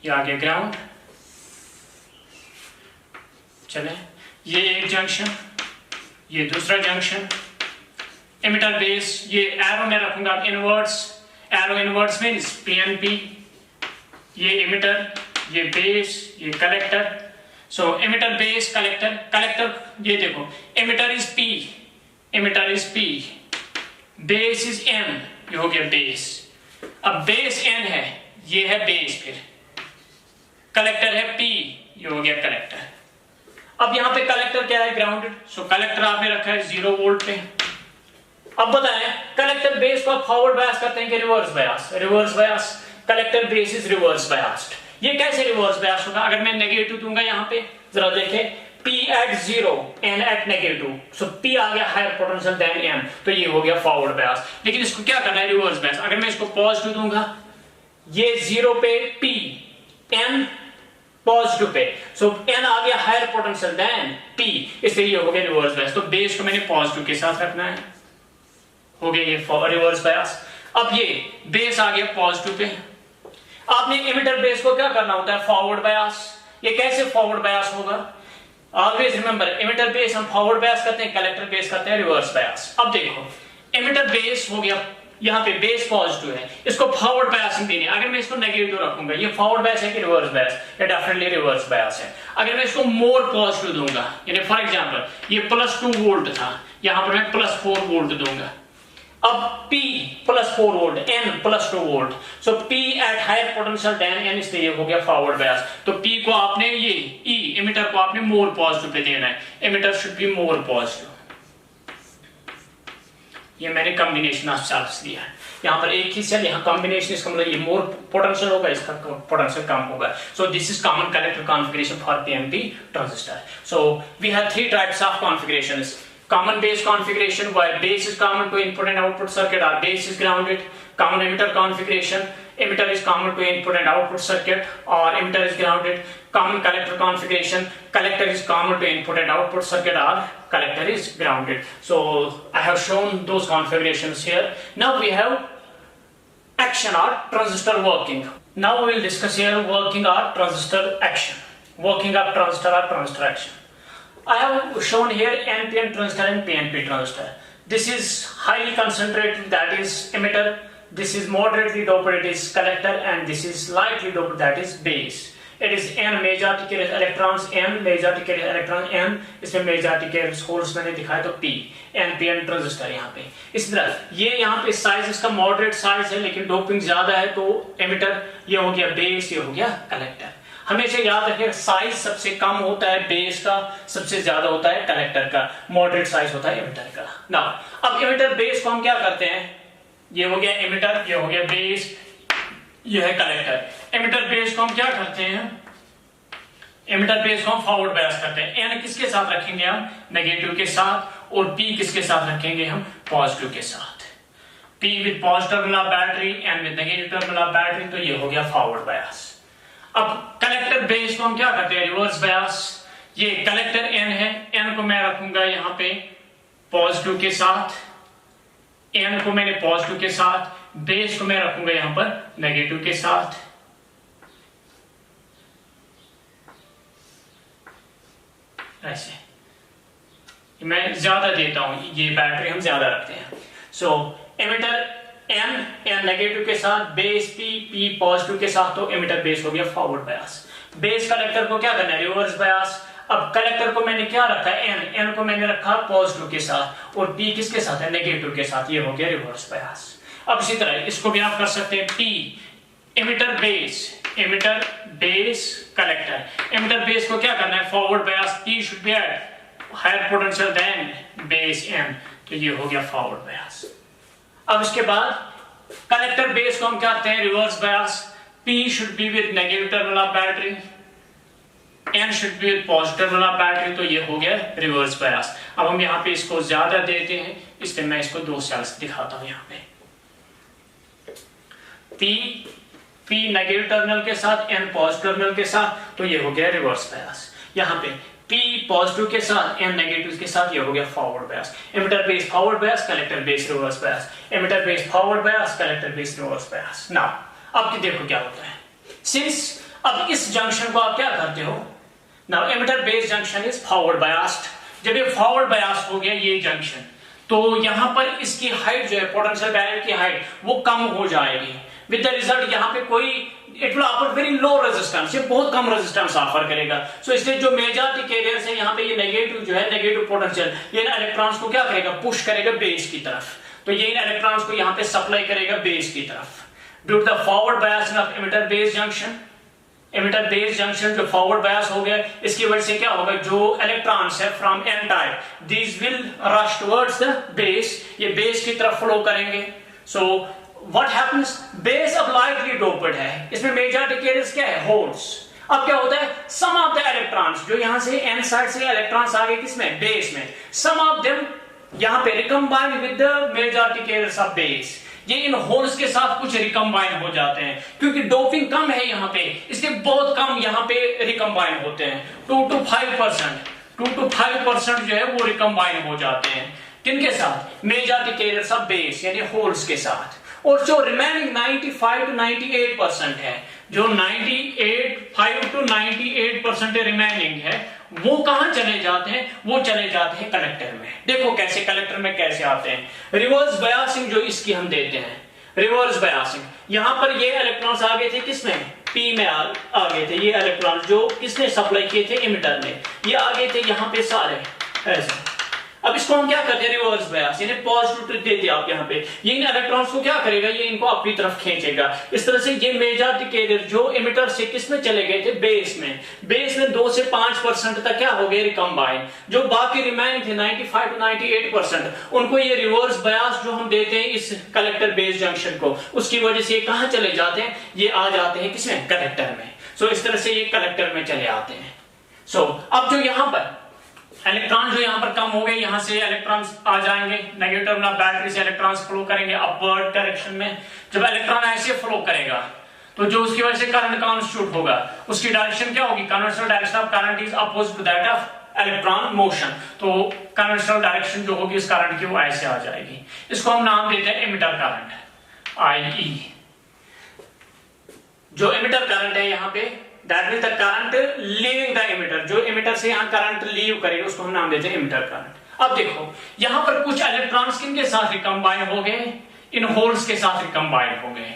ये आ गया ग्राउंड। चले, ये एक जंक्शन, ये दूसरा जंक्शन। इमिटर बेस, ये एरो में रखूंगा inverts. Arrow inverts means PNP, ये इमिटर, ये बेस, ये कलेक्टर। सो इमिटर बेस कलेक्टर। कलेक्टर ये देखो, emitter is P, emitter is P, base is M, ये हो गया बेस। अब बेस N है, ये है बेस, फिर कलेक्टर है P, ये हो गया कलेक्टर। अब यहां पे कलेक्टर क्या है? ग्राउंडेड। सो कलेक्टर आपने रखा है 0 वोल्ट पे। अब बताएं, कलेक्टर बेस को आप फॉरवर्ड बायस करते हैं कि reverse bias? Reverse bias. Collector base is reverse biased. ये कैसे रिवर्स बायस होगा? अगर मैं नेगेटिव दूंगा यहां पे, जरा देखें, P at 0, N at negative, so P आ गया हायर पोटेंशियल देन N, तो ये हो गया फॉरवर्ड बायस। लेकिन इसको क्या करना है? Reverse bias. अगर मैं इसको पॉजिटिव दूंगा, ये 0 पे P, N पॉजिटिव पे, सो N आ गया हायर पोटेंशियल देन P, इसलिए ये हो गया रिवर्स बायस। तो बेस को मैंने पॉजिटिव के साथ रखना है, हो गया ये रिवर्स बायस। अब ये बेस आ गया पॉजिटिव पे, आपने इमिटर बेस को क्या करना होता है? फॉरवर्ड बायस। ये कैसे फॉरवर्ड बायस होगा? ऑलवेज रिमेंबर, इमिटर बेस हम फॉरवर्ड बायस करते हैं, कलेक्टर बेस करते हैं रिवर्स बायस। अब देखो, इमिटर बेस हो गया, यहाँ पे बेस पॉजिटिव है, इसको फॉरवर्ड बायसिंग देनी है। अगर मैं इसको नेगेटिव रखूंगा, ये फॉरवर्ड बायस है कि रिवर्स बायस? ये डेफिनेटली रिवर्स बायस है। अगर मैं इसको मोर पॉजिटिव दूंगा, यानी फॉर एग्जांपल ये +2 वोल्ट था, यहां पर मैं +4 वोल्ट दूंगा। अब P +4 volt, N +2 volt, so P at higher potential than N, इसलिए ये हो गया फॉरवर्ड बायस। तो P को आपने ये E इमिटर को आपने मोर पॉजिटिव पे देना है, emitter should be more positive. ये मैंने कॉम्बिनेशन ऑफ सेल्स दिया है। यहाँ पर एक ही सेल, यहाँ कॉम्बिनेशन, इसका मतलब ये मोर पोटेंशियल होगा, इसका पोटेंशियल कम होगा। So this is common collector configuration for PNP transistor. So we have 3 types of configurations. Common base configuration, where base is common to input and output circuit, or base is grounded. Common emitter configuration, emitter is common to input and output circuit, or emitter is grounded. Common collector configuration, collector is common to input and output circuit, or collector is grounded. So I have shown those configurations here. Now we have action or transistor working. Now we will discuss here working or transistor action. Working of transistor or transistor action. I have shown here NPN transistor and PNP transistor. This is highly concentrated, that is emitter. This is moderately doped, it is collector, and this is lightly doped, that is base. It is N majority carries electrons, N majority carries electrons, N इसमें majority carries holes मैंने दिखाया, तो P NPN ट्रांजिस्टर यहाँ पे। इस तरह ये यहाँ पे साइज इसका मॉडरेट साइज है, लेकिन डोपिंग ज्यादा है, तो एमिटर ये हो गया बेस, ये हो गया कलेक्टर। हमेशा याद रखिए, साइज सबसे कम होता है बेस का, सबसे ज्यादा होता है कलेक्टर का, मॉडरेट साइज होता है एमिटर का। नाउ अब एमिटर बेस को हम क्या करते हैं? ये हो गया एमिटर, ये हो गया बेस, ये है कलेक्टर। एमिटर बेस को हम क्या करते हैं? एमिटर बेस को हम फॉरवर्ड बायस करते हैं। एन किसके साथ रखेंगे हम? नेगेटिव के साथ, और पी किसके साथ रखेंगे हम? पॉजिटिव के साथ। P with positive terminal of battery and with negative terminal of battery, तो ये हो गया फॉरवर्ड बायस। अब कलेक्टर बेस को हम क्या करते हैं, रिवर्स बायस। ये कलेक्टर N है, N को मैं रखूंगा यहाँ पे पॉजिटिव के साथ, N को मैंने पॉजिटिव के साथ, बेस को मैं रखूंगा यहाँ पर नेगेटिव के साथ। ऐसे मैं ज्यादा देता हूं, ये बैटरी हम ज्यादा रखते हैं। सो एमिटर N नेगेटिव के साथ, बेस P पॉजिटिव के साथ, तो एमिटर बेस हो गया फॉरवर्ड बायस। बेस कलेक्टर को क्या करना है, रिवर्स बायस। अब कलेक्टर को मैंने क्या रखा है, N को मैंने रखा पॉजिटिव के साथ और P किसके साथ है, नेगेटिव के साथ, ये हो गया रिवर्स बायस। अब इसी तरह इसको भी आप कर सकते हैं, P emitter base collector. Emitter base को क्या करना है, forward bias, P should be at higher potential than base N, तो ये हो गया फॉरवर्ड बायस। अब इसके बाद कलेक्टर बेस को हम क्या करते हैं, reverse bias, P should be with negative terminal of battery, N should be with positive terminal of battery, तो ये हो गया रिवर्स बायस। अब हम यहाँ पे इसको ज्यादा देते हैं, इसलिए मैं इसको दो सेल्स दिखाता हूं यहाँ पे। P नेगेटिव टर्मिनल के साथ, N पॉजिटिव टर्मिनल के साथ, तो ये हो गया रिवर्स बायस। यहाँ पे P पॉजिटिव के साथ, N नेगेटिव के साथ, ये हो गया forward bias. Emitter base forward bias, collector base reverse bias, emitter base forward bias, collector base reverse bias. Now अब देखो क्या होता है, सिंस अब इस जंक्शन को आप क्या करते हो, now emitter base junction is forward biased. जब ये फॉरवर्ड बायस हो गया ये जंक्शन, तो यहां पर इसकी हाइट जो है, पोटेंशियल बैरियर की हाइट, वो कम हो जाएगी। विद द रिजल्ट यहाँ पे कोई it will offer very low resistance, ये बहुत कम रेजिस्टेंस ऑफर करेगा। सो इसलिए जो मेजॉरिटी कैरियर्स है यहाँ पे, ये नेगेटिव जो है, नेगेटिव पोटेंशियल, ये इलेक्ट्रॉन्स को क्या करेगा, पुश करेगा बेस की तरफ। तो ये इन इलेक्ट्रॉन्स को यहाँ पे सप्लाई करेगा बेस की तरफ। Due to the forward biasing of emitter base junction, emitter base junction जो फॉरवर्ड बायस हो गया, इसकी वजह से क्या होगा, जो इलेक्ट्रॉन्स है from N type, these will rush towards the base, ये बेस की तरफ फ्लो करेंगे। सो व्हाट हैपेंस, बेस अब लाइटली डोप्ड है, इसमें मेजॉरिटी कैरियर्स क्या है, होल्स। अब क्या होता है, सम ऑफ द इलेक्ट्रॉन्स जो यहां से एन साइड से इलेक्ट्रॉन्स आ गए किसमें, बेस में, सम ऑफ देम यहां पे recombine with the majority carriers of base, ये इन होल्स के साथ कुछ रिकम्बाइन हो जाते हैं। क्योंकि डोपिंग कम है यहाँ पे, इसलिए बहुत कम यहाँ पे रिकम्बाइन होते हैं। 2 to 5% जो है वो रिकम्बाइन हो जाते हैं। किनके साथ, मेजॉरिटी कैरियर्स ऑफ बेस यानी होल्स के साथ। और जो रिमेनिंग 95 to 98% है, जो 5 to 98% रिमेनिंग है, वो कहां चले जाते हैं, वो चले जाते हैं कलेक्टर में। देखो कैसे कलेक्टर में कैसे आते हैं, रिवर्स बायसिंग जो इसकी हम देते हैं, रिवर्स बायसिंग। यहां पर ये इलेक्ट्रॉन्स आ गए थे किसमें, P में आ गए थे, ये इलेक्ट्रॉन्स जो किसने सप्लाई किए थे, एमिटर ने, ये आ गए थे यहाँ पे सारे ऐसे। अब इसको हम क्या करते हैं, रिवर्स बायस, यानी पॉजिटिव देते आप यहाँ पे, ये इन इलेक्ट्रॉन्स को क्या करेगा, ये इनको अपनी तरफ खींचेगा। इस तरह से ये मेजॉरिटी कैरियर जो एमिटर से किसमें चले गए थे, बेस में 2 से 5% तक क्या हो गए, रिकम्बाइन। जो बाकी रिमेनिंग थे 95 to 98%, उनको ये रिवर्स बायस जो हम देते हैं इस कलेक्टर बेस जंक्शन को, उसकी वजह से ये कहां चले जाते हैं, ये आ जाते हैं किसमें, कलेक्टर में। सो इस तरह से ये कलेक्टर में चले आते हैं। सो अब जो यहां पर इलेक्ट्रॉन जो यहां पर कम हो गए, यहां से इलेक्ट्रॉन्स आ जाएंगे, नेगेटिव टर्मिनल बैटरी से इलेक्ट्रॉन्स फ्लो करेंगे अपवर्ड डायरेक्शन में। जब इलेक्ट्रॉन ऐसे फ्लो करेगा, तो जो उसकी वजह से करंट कॉन्स्टिट्यूट होगा, उसकी डायरेक्शन क्या होगी, conventional direction of current is opposite to that of electron motion. तो कन्वेंशनल डायरेक्शन जो होगी इस करंट की, वो ऐसे आ जाएगी। इसको हम नाम देते हैं एमिटर करंट, IE। जो एमिटर करंट है यहाँ पे, that means the current leaving the emitter, जो एमिटर से यहाँ करंट लीव करेगा उसको हम नाम देते हैं एमिटर करंट। अब देखो यहां पर कुछ इलेक्ट्रॉन्स किनके साथ रिकम्बाइन हो गए, इन होल्स के साथ रिकम्बाइन हो गए।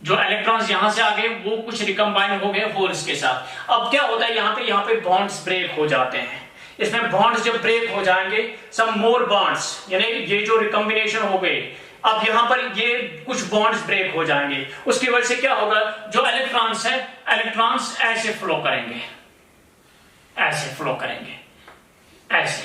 जो इलेक्ट्रॉन्स यहां से आ गए वो कुछ रिकम्बाइन हो गए होल्स के साथ। अब क्या होता है, यहाँ पे बॉन्ड्स ब्रेक हो जाते हैं। इसमें बॉन्ड्स जब ब्रेक हो जाएंगे, सम मोर बॉन्ड्स, यानी ये जो रिकम्बिनेशन हो गए, अब यहां पर ये कुछ बॉन्ड्स ब्रेक हो जाएंगे। उसकी वजह से क्या होगा, जो इलेक्ट्रॉन्स है, इलेक्ट्रॉन्स ऐसे फ्लो करेंगे, ऐसे,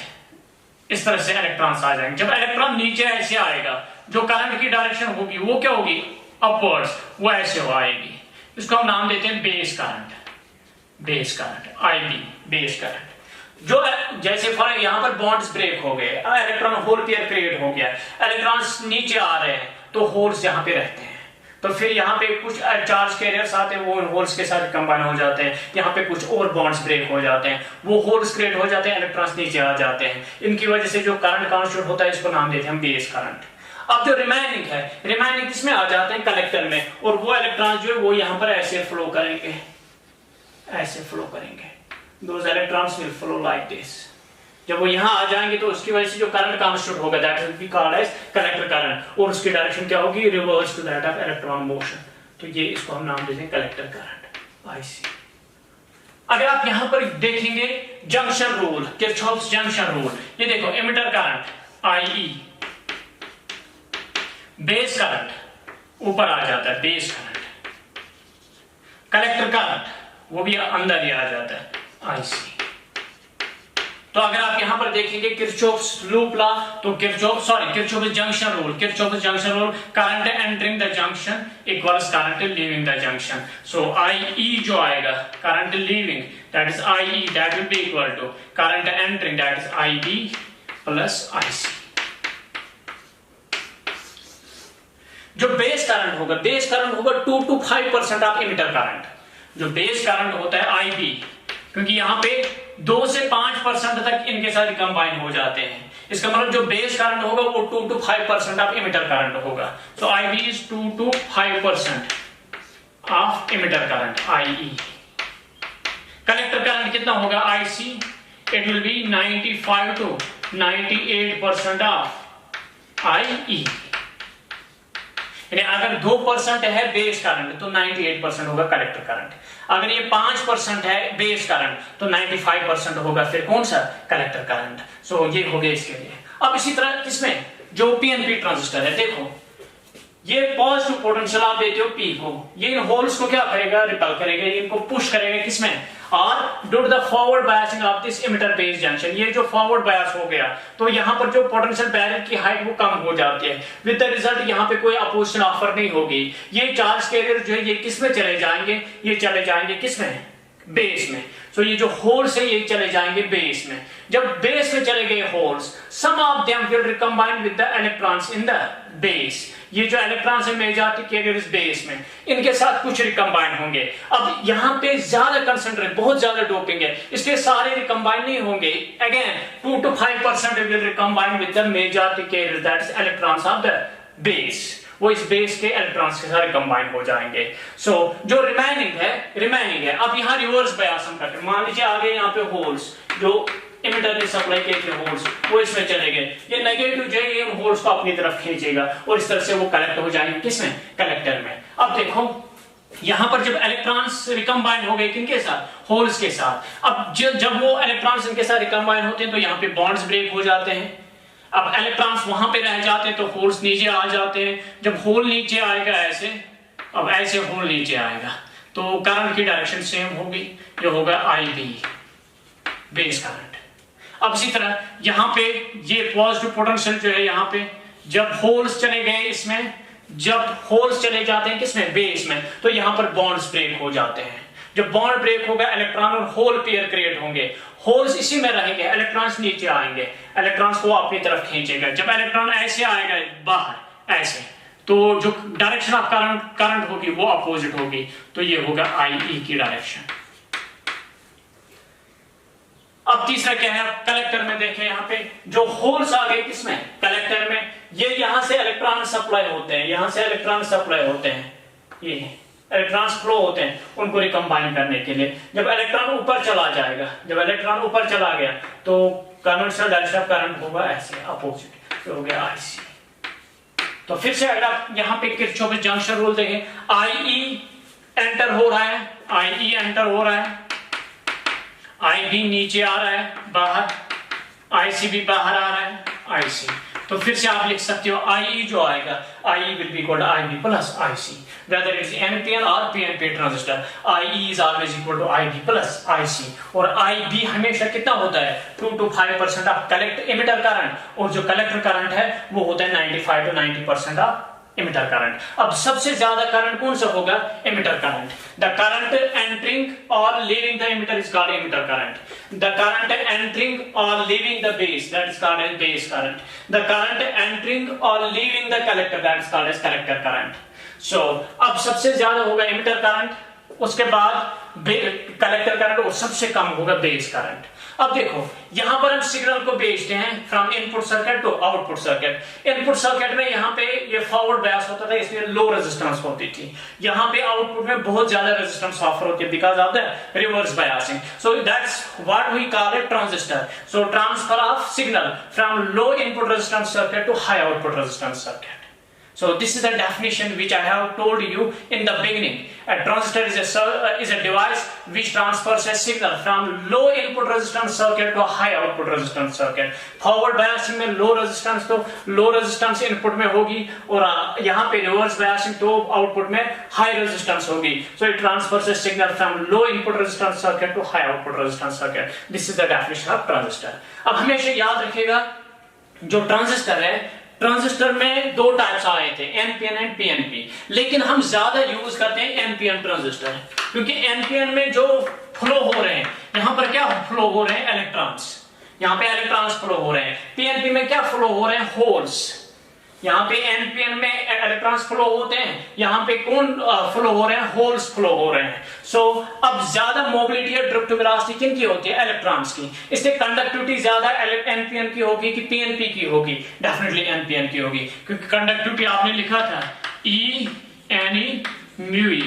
इस तरह से इलेक्ट्रॉन्स आ जाएंगे। जब इलेक्ट्रॉन नीचे ऐसे आएगा, जो करंट की डायरेक्शन होगी वो क्या होगी, अपवर्ड्स, वो ऐसे हो आएगी। इसको हम नाम देते हैं base current, IB, base current. जो जैसे फॉर यहां पर बॉन्ड्स ब्रेक हो गए, इलेक्ट्रॉन होल पेयर क्रिएट हो गया, इलेक्ट्रॉन्स नीचे आ रहे हैं, तो होल्स यहाँ पे रहते हैं, तो फिर यहाँ पे कुछ चार्ज कैरियर्स आते हैं, वो होल्स के साथ कंबाइन हो जाते हैं, यहाँ पे कुछ और बॉन्ड्स ब्रेक हो जाते हैं, वो होल्स क्रिएट हो जाते हैं, इलेक्ट्रॉन्स नीचे आ जाते हैं, इनकी वजह से जो करंट कॉन्स्टिट्यूट होता है इसको नाम देते हैं हम बेस करंट। अब जो रिमेनिंग है, रिमेनिंग किसमें आ जाते हैं, कलेक्टर में, और वो इलेक्ट्रॉन्स जो है वो यहाँ पर ऐसे फ्लो करेंगे, ऐसे फ्लो करेंगे, those electrons will flow like this. जब वो यहाँ आ जाएंगे तो उसकी वजह से जो करंट कॉन्स्टिट्यूट होगा that will be called as collector current, और उसकी डायरेक्शन क्या होगी, reverse to that of electron motion. तो ये इसको हम नाम देते हैं कलेक्टर करंट, आईसी। अगर आप यहां पर देखेंगे junction rule, Kirchhoff's junction rule, ये देखो emitter current IE, base current ऊपर आ जाता है, बेस करंट, कलेक्टर करंट वो भी अंदर ही आ जाता है, आईसी। तो अगर आप यहां पर देखेंगे किरचॉफ्स लूप लॉ, तो Kirchhoff's junction rule, Kirchhoff's junction rule, current entering the junction equals current leaving the junction. So IE जो आएगा current leaving that is IE, that will be equal to current entering that is IB plus IC. जो बेस करंट होगा, बेस करंट होगा 2 to 5% ऑफ इमिटर करंट। जो बेस करंट होता है आईबी, क्योंकि यहां पे 2 से 5% तक इनके साथ कंबाइन हो जाते हैं, इसका मतलब जो बेस करंट होगा वो 2 to 5% ऑफ इमिटर करंट होगा। So IB is 2 to 5% of emitter current IE. Collector current कितना होगा IC, it will be 95 to 98% of IE. यानी अगर 2% है बेस करंट तो 98% होगा कलेक्टर करंट, अगर ये 5% है बेस करंट तो 95% होगा फिर कौन सा, कलेक्टर करंट। सो ये हो गया इसके लिए। अब इसी तरह किसमें जो पीएनपी ट्रांजिस्टर है, देखो ये पॉजिटिव पोटेंशियल आप देते हो पी को, ये इन होल्स को क्या करेगा, रिपेल करेगा, इनको पुश करेगा किसमें, और due to the forward biasing of this emitter base junction, ये जो फॉरवर्ड बायस हो गया तो यहां पर जो पोटेंशियल बैरियर की हाइट वो कम हो जाती है, विद द रिजल्ट यहां पे कोई अपोजिशन ऑफर नहीं होगी। ये चार्ज कैरियर जो है ये किसमें चले जाएंगे, ये चले जाएंगे किसमें, बेस में। सो ये जो होल्स है ये चले जाएंगे बेस में। जब बेस में चले गए holes, some of them will recombine with the electrons in the base. ये जो इलेक्ट्रॉन्स है मेजॉरिटी कैरियर्स बेस में, इनके साथ कुछ रिकम्बाइन होंगे। अब यहां पे ज्यादा कंसंट्रेट, बहुत ज्यादा डोपिंग है, इसलिए सारे रिकम्बाइन नहीं होंगे। Again 2 to 5% will recombine with the majority carriers that is electrons of the base, वो इस बेस के इलेक्ट्रॉन्स के साथ कंबाइन हो जाएंगे। सो जो रिमेनिंग है। अब यहाँ रिवर्स बायस हम करते हैं, मान लीजिए आगे यहाँ पे होल्स जो इमिटर ने सप्लाई किए थे होल्स वो इसमें चले गए, ये नेगेटिव जो है ये होल्स को अपनी तरफ खींचेगा और इस तरह से वो कलेक्ट हो जाएंगे किसमें, कलेक्टर में। अब देखो यहां पर जब इलेक्ट्रॉन्स रिकम्बाइन हो गए किनके साथ, होल्स के साथ, अब जब वो इलेक्ट्रॉन्स इनके साथ रिकम्बाइन होते हैं तो यहाँ पे बॉन्ड्स ब्रेक हो जाते हैं। अब इलेक्ट्रॉन्स वहां पे रह जाते हैं तो होल्स नीचे आ जाते हैं। जब होल नीचे आएगा ऐसे, अब ऐसे होल नीचे आएगा तो करंट की डायरेक्शन सेम होगी, जो होगा आईबी बेस करंट। अब इसी तरह यहां पे ये पॉजिटिव पोटेंशियल जो है यहां पे जब होल्स चले गए इसमें, जब होल्स चले जाते हैं किसमें, बेस में, तो यहां पर बॉन्ड्स ब्रेक हो जाते हैं। जब बॉन्ड ब्रेक होगा इलेक्ट्रॉन और होल पेयर क्रिएट होंगे, होल्स इसी में रहेंगे, इलेक्ट्रॉन्स नीचे आएंगे, इलेक्ट्रॉन्स को अपनी तरफ खींचेगा। जब इलेक्ट्रॉन ऐसे आएगा बाहर ऐसे, तो जो डायरेक्शन ऑफ करंट होगी वो अपोजिट होगी, तो ये होगा आईई की डायरेक्शन। अब तीसरा क्या है, कलेक्टर में देखें यहाँ पे जो होल्स आ गए किसमें, कलेक्टर में, ये यहां से इलेक्ट्रॉन सप्लाई होते हैं, यहां से इलेक्ट्रॉन सप्लाई होते हैं, ये इलेक्ट्रॉन्स फ्लो होते हैं उनको रिकम्बाइन करने के लिए। जब इलेक्ट्रॉन ऊपर चला जाएगा, जब इलेक्ट्रॉन ऊपर चला गया तो कन्वेंशनल डायरेक्शन ऑफ करंट होगा ऐसे अपोजिट, तो हो गया आईसी। तो फिर से अगर आप यहाँ पे किरचॉफ जंक्शन रूल देखें, आईई एंटर हो रहा है, आईई एंटर हो रहा है, आईबी नीचे आ रहा है बाहर, आईसी भी बाहर आ रहा है, आईसी। तो फिर से आप लिख सकते हो आईई जो आएगा, I will be equal to IB plus IC, whether it is NPN or PNP transistor, IE is always equal to IB plus IC। और IB हमेशा कितना होता है, 2 to 5% of collect emitter current, और जो कलेक्टर करंट है वो होता है 95 to 90% ऑफ इमिटर करंट। अब सबसे ज्यादा करंट कौन सा होगा, emitter current. The current entering और leaving the emitter is called emitter current. The current entering or leaving the base, that is called as base current. The current entering or leaving the collector, that is called as collector current. So अब सबसे ज्यादा होगा एमिटर करंट, उसके बाद कलेक्टर करंट और सबसे कम होगा बेस करंट। अब देखो यहां पर हम सिग्नल को भेजते हैं from input circuit to output circuit. Input circuit में यहां पे ये फॉरवर्ड बायस होता था, इसलिए लो रेजिस्टेंस होती थी। यहां पे आउटपुट में बहुत ज्यादा रेजिस्टेंस ऑफर होती है because of the reverse biasing. So that's what we call a transistor. So transfer of signal from low input resistance circuit to high output resistance circuit. So this is the definition which I have told you in the beginning. A transistor is a device which transfers a signal from low input resistance circuit to a high output resistance circuit. Forward biasing में low resistance तो low resistance input में होगी और यहाँ पे reverse biasing तो output में high resistance होगी. So it transfers a signal from low input resistance circuit to high output resistance circuit. This is the definition of transistor. अब हमेशा याद रखिएगा जो ट्रांजिस्टर है, ट्रांजिस्टर में दो टाइप्स आए थे, एनपीएन एंड पीएनपी, लेकिन हम ज्यादा यूज करते हैं एनपीएन ट्रांजिस्टर क्योंकि एनपीएन में जो फ्लो हो रहे हैं, यहां पर क्या फ्लो हो रहे हैं इलेक्ट्रॉन्स, यहां पे इलेक्ट्रॉन्स फ्लो हो रहे हैं। पीएनपी में क्या फ्लो हो रहे हैं होल्स। यहां पे एनपीएन में इलेक्ट्रॉन्स फ्लो होते हैं, यहां पे कौन फ्लो हो रहे हैं, होल्स फ्लो हो रहे हैं। सो अब ज्यादा मोबिलिटी या ड्रिफ्ट वेलोसिटी किनकी होती है, इलेक्ट्रॉन्स की, इसलिए कंडक्टिविटी ज्यादा एनपीएन की होगी कि पीएनपी की होगी, डेफिनेटली एनपीएन की होगी क्योंकि कंडक्टिविटी आपने लिखा था e n e mu e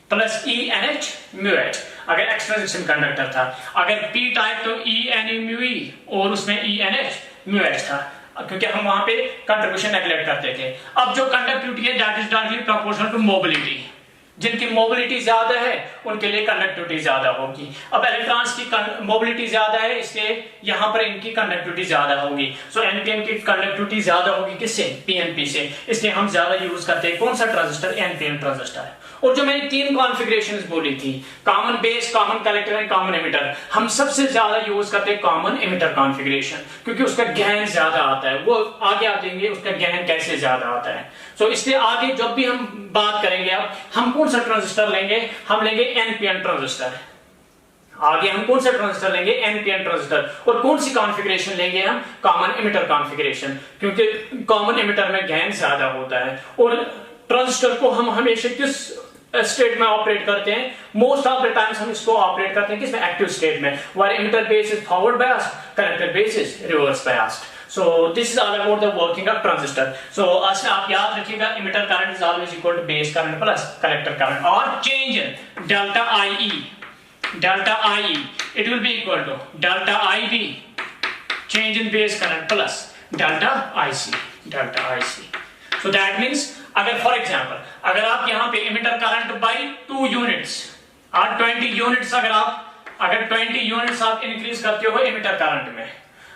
plus e n h mu h अगर एक्सट्राजेक्शन कंडक्टर था। अगर पी टाइप तो ई एन ई म्यू ई और उसमें e n h mu h था क्योंकि हम वहां पे कंट्रीब्यूशन नेगलेक्ट करते थे। अब जो कंडक्टिविटी है that is directly proportional to mobility. जिनकी मोबिलिटी ज्यादा है उनके लिए कंडक्टिविटी ज्यादा होगी। अब इलेक्ट्रॉन्स की मोबिलिटी ज्यादा है इसलिए यहां पर इनकी कंडक्टिविटी ज्यादा होगी। सो एनपीएन की कंडक्टिविटी ज्यादा होगी किससे, पीएनपी से, इसलिए हम ज्यादा यूज करते हैं कौन सा ट्रांजिस्टर, एनपीएन ट्रांजिस्टर। और जो मैंने तीन कॉन्फ़िगरेशंस बोली थी, common base, common collector and common emitter, हम सबसे ज्यादा यूज करते हैं कॉमन एमिटर कॉन्फ़िगरेशन क्योंकि उसका गेन ज्यादा आता है। वो आगे आ जाएंगे उसका गेन कैसे ज्यादा आता है। सो इसलिए आगे जब भी हम बात करेंगे अब हम कौन सा ट्रांजिस्टर लेंगे, हम लेंगे एनपीएन ट्रांजिस्टर। आगे हम कौन सा ट्रांजिस्टर लेंगे, एनपीएन ट्रांजिस्टर। और कौन सी कॉन्फ़िगरेशन लेंगे हम, कॉमन एमिटर कॉन्फ़िगरेशन, क्योंकि कॉमन एमिटर में गेन ज्यादा होता है। और ट्रांजिस्टर को हम हमेशा किस स्टेट में ऑपरेट करते हैं, मोस्ट ऑफ द टाइम्स हम इसको ऑपरेट करते हैं किसमें, एक्टिव स्टेट में, where emitter base is forward biased, collector base is reverse biased. So this is all about the working of transistor. So आप याद रखिएगा emitter current is always equal to base current plus collector current or change in delta IE. Delta IE it will be equal to delta IB change in base current plus delta IC. Delta IC. So that means अगर for example अगर आप यहाँ पे emitter current by 2 units और 20 units अगर 20 units आप increase करते हो emitter current में,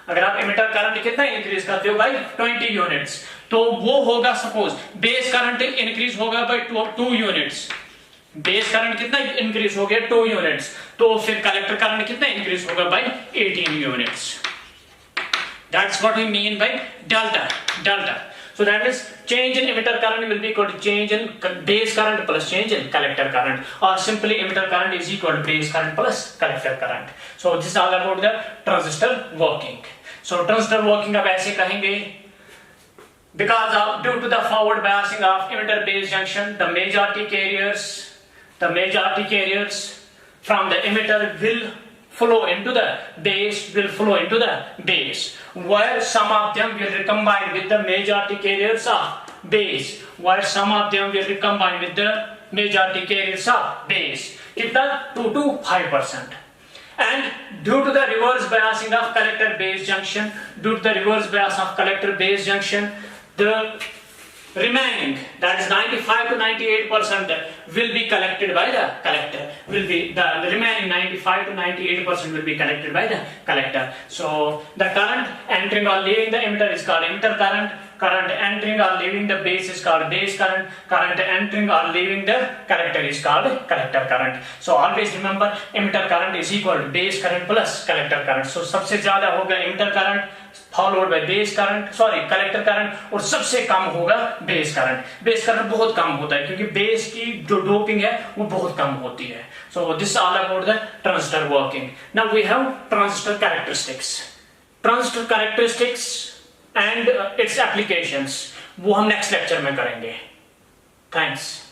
अगर आप एमिटर करंट कितना इंक्रीज करते हो भाई 20 यूनिट्स, तो वो होगा सपोज बेस करंट इंक्रीज होगा बाय 2 यूनिट्स। बेस करंट कितना इंक्रीज हो गया, 2 यूनिट्स, तो फिर कलेक्टर करंट कितना इंक्रीज होगा by 18 units. That's what we mean by delta. So that is change in emitter current will be equal to change in base current plus change in collector current, or simply emitter current is equal to base current plus collector current. So this is all about the transistor working. So transistor working अब ऐसे कहेंगे because of due to the forward biasing of emitter base junction, the majority carriers from the emitter will flow into the base, where some of them will recombine with the majority carriers of base, कितना 2 to 5%. And due to the reverse biasing of collector base junction, the remaining, that is 95 to 98% will be collected by the collector. The remaining 95 to 98% will be collected by the collector. So the current entering or leaving the emitter is called emitter current. current entering or leaving the base is called base current, current entering or leaving the collector is called collector current. So always remember emitter current is equal to base current plus collector current. So सबसे ज्यादा होगा emitter current followed by base current, sorry collector current, और सबसे कम होगा base current. Base current बहुत कम होता है क्योंकि base की जो doping है वो बहुत कम होती है. So this is all about the transistor working. Now we have transistor characteristics. Transistor characteristics and its applications वो हम next lecture में करेंगे. Thanks.